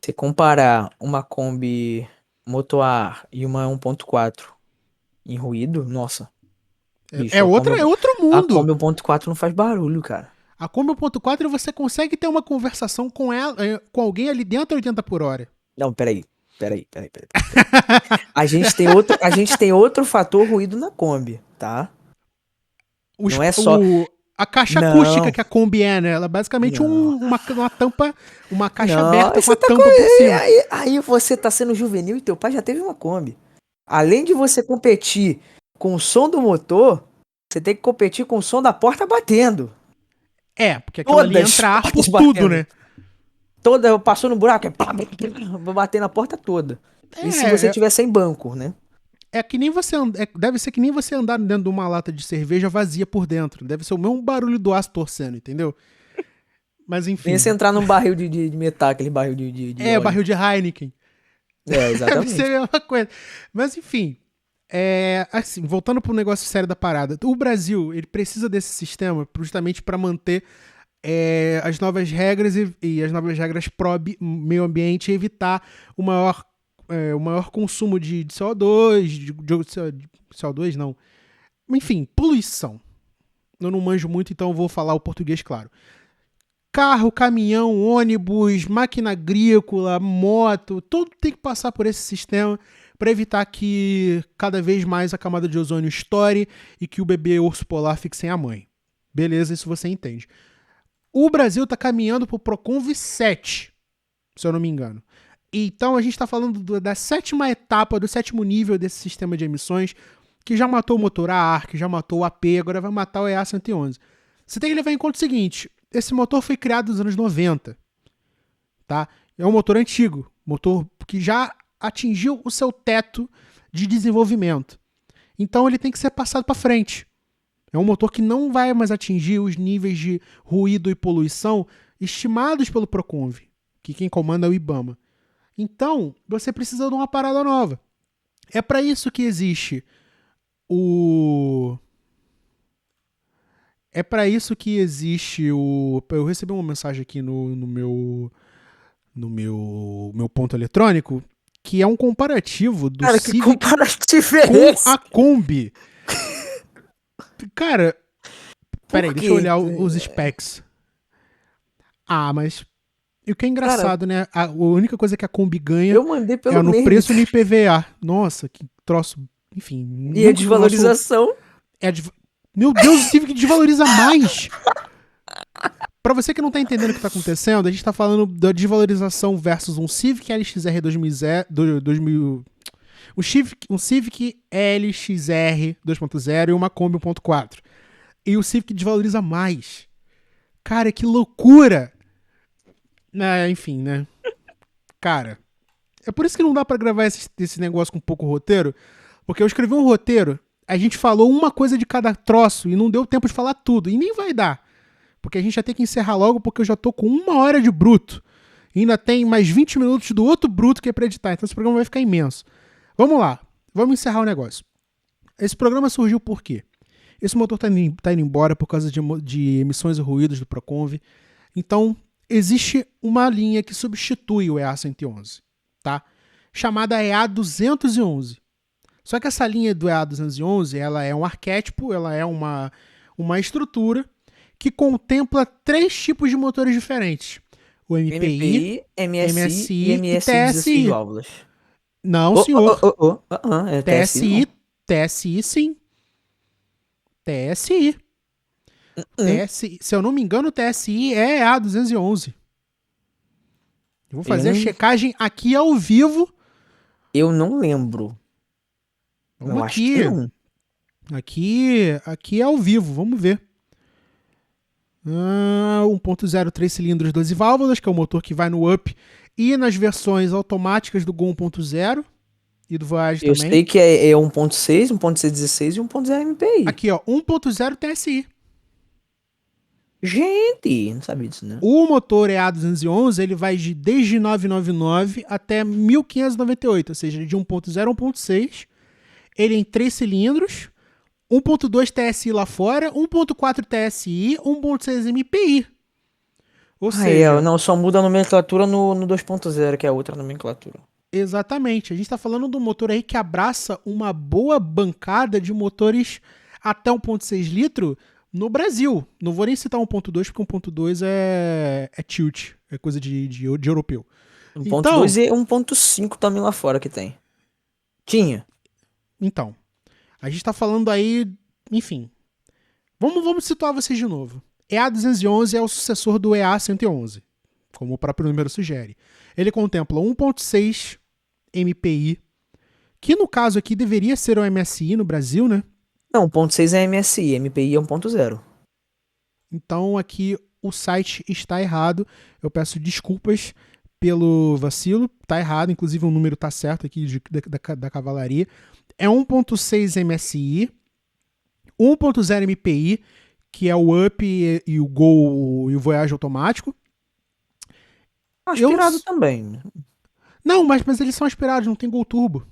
você comparar uma Kombi Moto A e uma 1.4 em ruído, nossa. Bicho, é outro mundo. A Kombi 1.4 não faz barulho, cara. A Kombi 1.4 você consegue ter uma conversação com ela, com alguém ali dentro a 80 por hora. Não, peraí. A gente tem outro fator ruído na Kombi, tá? Não é só... A caixa acústica que a Kombi é, né? Ela é basicamente uma tampa, uma caixa aberta com a tampa por cima. Aí você tá sendo juvenil e teu pai já teve uma Kombi. Além de você competir com o som do motor, você tem que competir com o som da porta batendo. Porque aquilo ali entra ar por tudo, né? Passou no buraco, vou bater na porta toda. E se você tiver sem banco, né? Deve ser que nem você andar dentro de uma lata de cerveja vazia por dentro. Deve ser o mesmo barulho do aço torcendo, entendeu? Mas enfim. Nem se entrar num barril de metal, aquele barril de óleo. Barril de Heineken. Exatamente. Deve ser a mesma coisa. Mas enfim, assim, voltando pro negócio sério da parada. O Brasil, ele precisa desse sistema justamente para manter as novas regras e as novas regras pró meio ambiente e evitar o maior consumo de CO2, de CO2 não. Enfim, poluição. Eu não manjo muito, então eu vou falar o português claro. Carro, caminhão, ônibus, máquina agrícola, moto, tudo tem que passar por esse sistema para evitar que cada vez mais a camada de ozônio estoure e que o bebê urso polar fique sem a mãe. Beleza, isso você entende. O Brasil está caminhando para o PROCONV 7, se eu não me engano. Então a gente está falando da 7ª etapa, do 7º nível desse sistema de emissões, que já matou o motor AR, que já matou o AP, agora vai matar o EA111. Você tem que levar em conta o seguinte: esse motor foi criado nos anos 90. Tá? É um motor antigo, motor que já atingiu o seu teto de desenvolvimento. Então ele tem que ser passado para frente. É um motor que não vai mais atingir os níveis de ruído e poluição estimados pelo PROCONV, que quem comanda é o IBAMA. Então, você precisa de uma parada nova. É para isso que existe Eu recebi uma mensagem aqui no meu ponto eletrônico, que é um comparativo do Civic com a Kombi. Cara, peraí, deixa eu olhar os specs. Mas... E o que é engraçado, né? A única coisa que a Kombi ganha é no preço no IPVA. Nossa, que troço... Enfim... E a desvalorização? Meu Deus, o Civic desvaloriza mais! Pra você que não tá entendendo o que tá acontecendo, a gente tá falando da desvalorização versus um Civic LXR 2000... Um Civic LXR 2.0 e uma Kombi 1.4. E o Civic desvaloriza mais. Cara, que loucura! Enfim, né? Cara, é por isso que não dá pra gravar esse negócio com pouco roteiro, porque eu escrevi um roteiro, a gente falou uma coisa de cada troço e não deu tempo de falar tudo, e nem vai dar, porque a gente já tem que encerrar logo, porque eu já tô com 1 hora de bruto. E ainda tem mais 20 minutos do outro bruto que é pra editar, então esse programa vai ficar imenso. Vamos lá, vamos encerrar o negócio. Esse programa surgiu por quê? Esse motor tá indo embora por causa de emissões e ruídos do Proconv. Então, existe uma linha que substitui o EA111, tá? Chamada EA211. Só que essa linha do EA211, ela é um arquétipo, ela é uma estrutura que contempla 3 tipos de motores diferentes. O MPI, MSI e e TSI. TSI. Não, senhor. É TSI, TSI sim. TSI. TSI. Se eu não me engano, o TSI é EA211. Eu vou fazer a checagem aqui ao vivo. Eu não lembro. Vamos aqui. Aqui é ao vivo, vamos ver. 1.0 3 cilindros, 12 válvulas, que é o motor que vai no Up e nas versões automáticas do Gol 1.0 e do Voyage também. Eu sei que é 1.6, 1.616 e 1.0 MPI. Aqui, ó, 1.0 TSI. Gente, não sabia disso, né? O motor EA211, ele vai desde 999 até 1598, ou seja, de 1.0 a 1.6. Ele é em 3 cilindros, 1.2 TSI lá fora, 1.4 TSI, 1.6 MPI. Ou seja... não, só muda a nomenclatura no 2.0, que é outra nomenclatura. Exatamente. A gente está falando de um motor aí que abraça uma boa bancada de motores até 1.6 litro no Brasil. Não vou nem citar 1.2, porque 1.2 é tilt, é coisa de europeu. 1.2 e 1.5 também lá fora que tem. Tinha. Então, a gente tá falando aí, enfim. Vamos situar vocês de novo. EA211 é o sucessor do EA111, como o próprio número sugere. Ele contempla 1.6 MPI, que no caso aqui deveria ser o MSI no Brasil, né? Não, 1.6 é MSI, MPI é 1.0. Então aqui o site está errado. Eu peço desculpas pelo vacilo. Tá errado, inclusive o número tá certo aqui da cavalaria. É 1.6 MSI, 1.0 MPI, que é o Up e o Go e o Voyage automático. Aspirado também. Não, mas eles são aspirados, não tem Gol Turbo.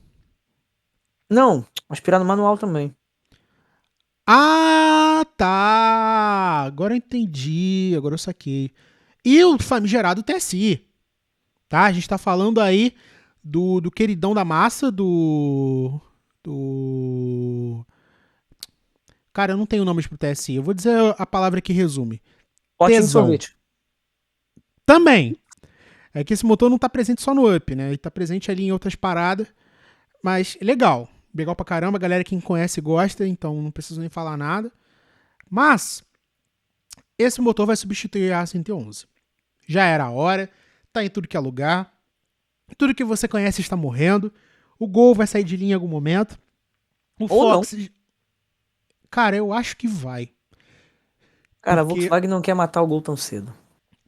Não, aspirado manual também. Ah, tá. Agora eu entendi, agora eu saquei. E o famigerado TSI. Tá? A gente tá falando aí do queridão da massa, do... Cara, eu não tenho nomes pro TSI. Eu vou dizer a palavra que resume. Pote de sorvete. Também. É que esse motor não tá presente só no Up, né? Ele tá presente ali em outras paradas. Mas legal. Legal pra caramba. A galera que conhece gosta, então não preciso nem falar nada. Mas esse motor vai substituir a A111. Já era a hora. Tá em tudo que é lugar. Tudo que você conhece está morrendo. O Gol vai sair de linha em algum momento. O Fox... Não. Cara, eu acho que vai. Cara, a Volkswagen não quer matar o Gol tão cedo.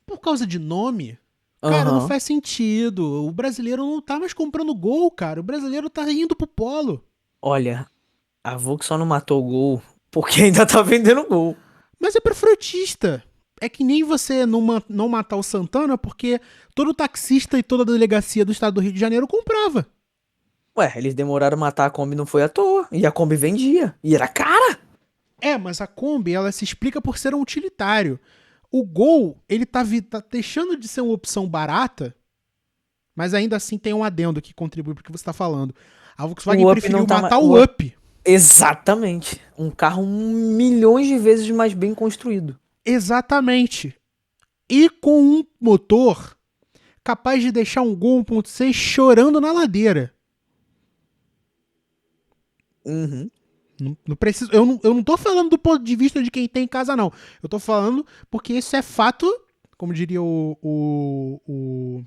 Por causa de nome? Cara, não faz sentido. O brasileiro não tá mais comprando Gol, cara. O brasileiro tá indo pro Polo. Olha, a Volkswagen só não matou o Gol porque ainda tá vendendo Gol. Mas é pra frutista. É que nem você não matar o Santana porque todo taxista e toda a delegacia do estado do Rio de Janeiro comprava. Ué, eles demoraram a matar a Kombi, não foi à toa. E a Kombi vendia. E era cara. Mas a Kombi, ela se explica por ser um utilitário. O Gol, ele tá deixando de ser uma opção barata, mas ainda assim tem um adendo que contribui pro que você tá falando. A Volkswagen preferiu matar o Up. Exatamente. Um carro milhões de vezes mais bem construído. Exatamente. E com um motor capaz de deixar um Gol 1.6 chorando na ladeira. Uhum. Não preciso, eu não tô falando do ponto de vista de quem tem em casa, não. Eu tô falando porque isso é fato, como diria o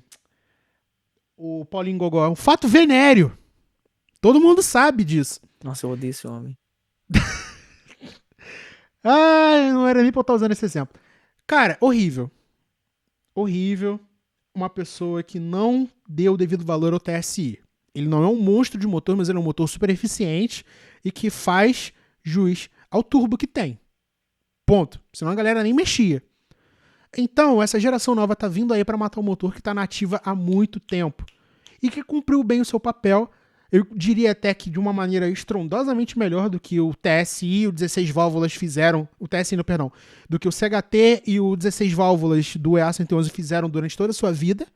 Paulinho Gogó, é um fato venéreo. Todo mundo sabe disso. Nossa, eu odeio esse homem. Não era nem pra eu estar usando esse exemplo. Cara, horrível. Horrível. Uma pessoa que não deu o devido valor ao TSI. Ele não é um monstro de motor, mas ele é um motor super eficiente e que faz jus ao turbo que tem. Ponto. Senão a galera nem mexia. Então, essa geração nova tá vindo aí para matar um motor que tá na ativa há muito tempo e que cumpriu bem o seu papel. Eu diria até que de uma maneira estrondosamente melhor do que o TSI e o 16 válvulas fizeram, o TSI, não, perdão, do que o CHT e o 16 válvulas do EA111 fizeram durante toda a sua vida,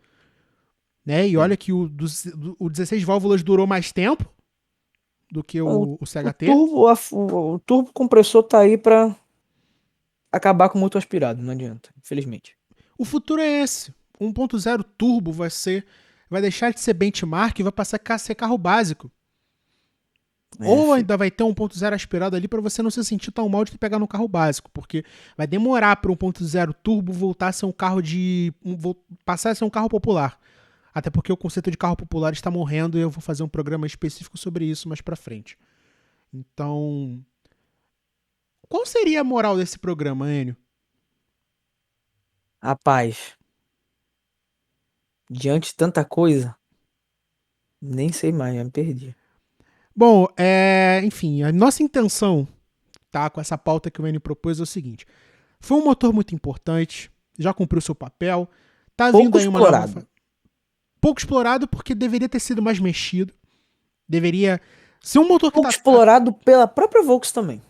né? E olha que o 16 válvulas durou mais tempo do que o CHT. O turbo compressor tá aí pra acabar com o motor aspirado, não adianta, infelizmente. O futuro é esse. 1.0 turbo vai deixar de ser benchmark e vai passar a ser carro básico. Ou ainda vai ter 1.0 aspirado ali para você não se sentir tão mal de ter pegar no carro básico, porque vai demorar para 1.0 turbo voltar a ser um carro passar a ser um carro popular. Até porque o conceito de carro popular está morrendo e eu vou fazer um programa específico sobre isso mais para frente. Então, qual seria a moral desse programa, Enio? Rapaz, diante de tanta coisa, nem sei mais, já me perdi. Bom, enfim, a nossa intenção, tá, com essa pauta que o Enio propôs é o seguinte. Foi um motor muito importante, já cumpriu seu papel, tá vindo aí uma nova... Pouco explorado porque deveria ter sido mais mexido. Deveria ser um motor que pouco explorado pela própria Volks também.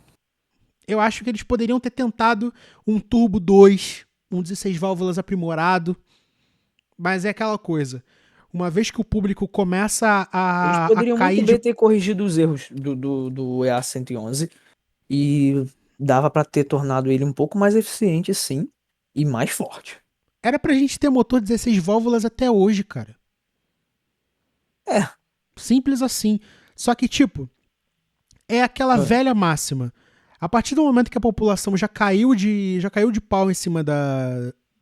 Eu acho que eles poderiam ter tentado um Turbo 2, um 16 válvulas aprimorado, mas é aquela coisa. Uma vez que o público começa Eles poderiam cair muito bem ter corrigido os erros do EA111 e dava pra ter tornado ele um pouco mais eficiente, sim, e mais forte. Era pra gente ter motor 16 válvulas até hoje, cara. É. Simples assim. Só que, tipo, é aquela velha máxima. A partir do momento que a população já caiu de pau em cima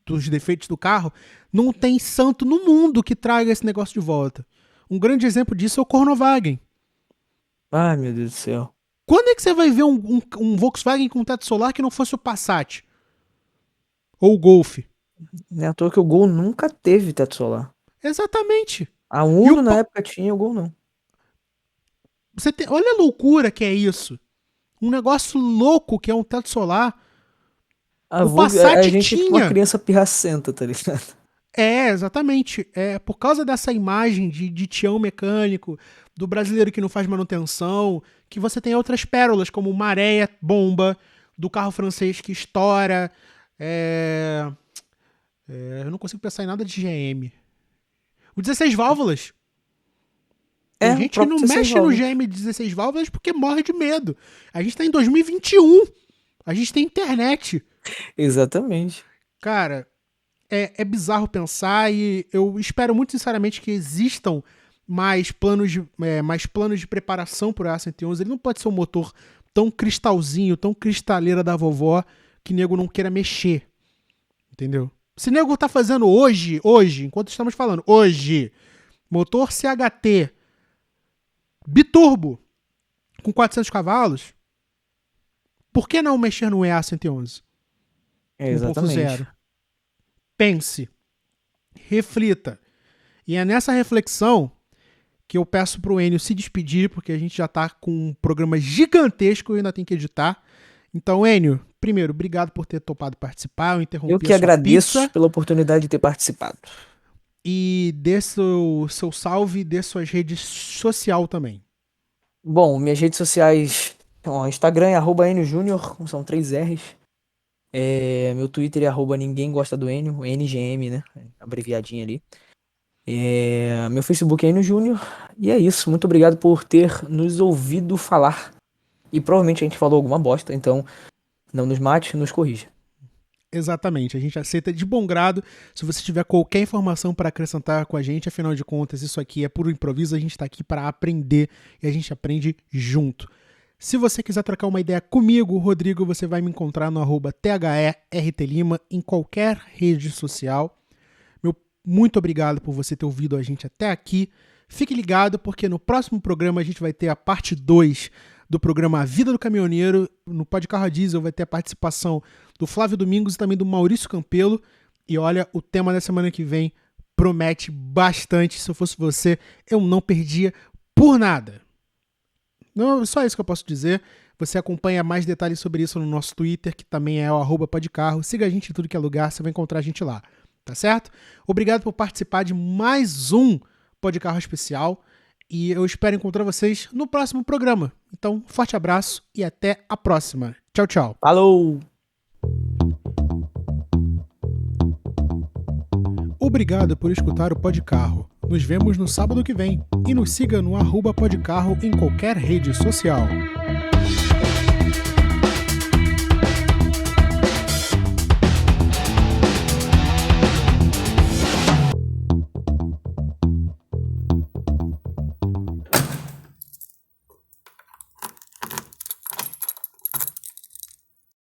dos defeitos do carro, não tem santo no mundo que traga esse negócio de volta. Um grande exemplo disso é o Cornovagen. Ai, meu Deus do céu. Quando é que você vai ver um Volkswagen com teto solar que não fosse o Passat? Ou o Golf? Não é à toa que o Gol nunca teve teto solar. Exatamente. A Uno na época tinha, o Gol não. Olha a loucura que é isso. Um negócio louco que é um teto solar. O Passat a gente tinha. É uma criança pirracenta, tá ligado? Exatamente. É por causa dessa imagem de tião mecânico, do brasileiro que não faz manutenção, que você tem outras pérolas, como Maré Bomba, do carro francês que estoura. Eu não consigo pensar em nada de GM. O 16 válvulas. Tem gente que não mexe no GM 16 válvulas porque morre de medo. A gente tá em 2021. A gente tem internet. Exatamente. Cara, é bizarro pensar e eu espero muito sinceramente que existam mais planos de preparação pro A111. Ele não pode ser um motor tão cristalzinho, tão cristaleira da vovó que nego não queira mexer. Entendeu? Se nego tá fazendo hoje, enquanto estamos falando, hoje, motor CHT biturbo com 400 cavalos, por que não mexer no EA111? Exatamente. 1.0. Pense, reflita. E é nessa reflexão que eu peço pro Enio se despedir, porque a gente já tá com um programa gigantesco e ainda tem que editar. Então, Enio, primeiro, obrigado por ter topado participar. Eu interrompi Eu que agradeço pela oportunidade de ter participado. E dê seu salve e dê suas redes sociais também. Bom, minhas redes sociais, Instagram é @EnioJúnior, são 3 R's. Meu Twitter é @ninguém gosta do Enio, NGM, né? Abreviadinho ali. Meu Facebook é Enio Júnior. E é isso, muito obrigado por ter nos ouvido falar. E provavelmente a gente falou alguma bosta, então não nos mate, nos corrija. Exatamente, a gente aceita de bom grado se você tiver qualquer informação para acrescentar com a gente, afinal de contas isso aqui é puro improviso, a gente está aqui para aprender e a gente aprende junto. Se você quiser trocar uma ideia comigo, Rodrigo, você vai me encontrar no @THERTLima em qualquer rede social. Meu muito obrigado por você ter ouvido a gente até aqui. Fique ligado porque no próximo programa a gente vai ter a parte 2 do programa A Vida do Caminhoneiro. No Pode Carro a Diesel vai ter a participação do Flávio Domingos e também do Maurício Campelo. E olha, o tema da semana que vem promete bastante. Se eu fosse você, eu não perdia por nada. Não, só isso que eu posso dizer. Você acompanha mais detalhes sobre isso no nosso Twitter, que também é o @podcarro. Siga a gente em tudo que é lugar, você vai encontrar a gente lá. Tá certo? Obrigado por participar de mais um Podcarro especial. E eu espero encontrar vocês no próximo programa. Então, forte abraço e até a próxima. Tchau, tchau. Falou! Obrigado por escutar o Podcarro. Nos vemos no sábado que vem. E nos siga no @podcarro em qualquer rede social.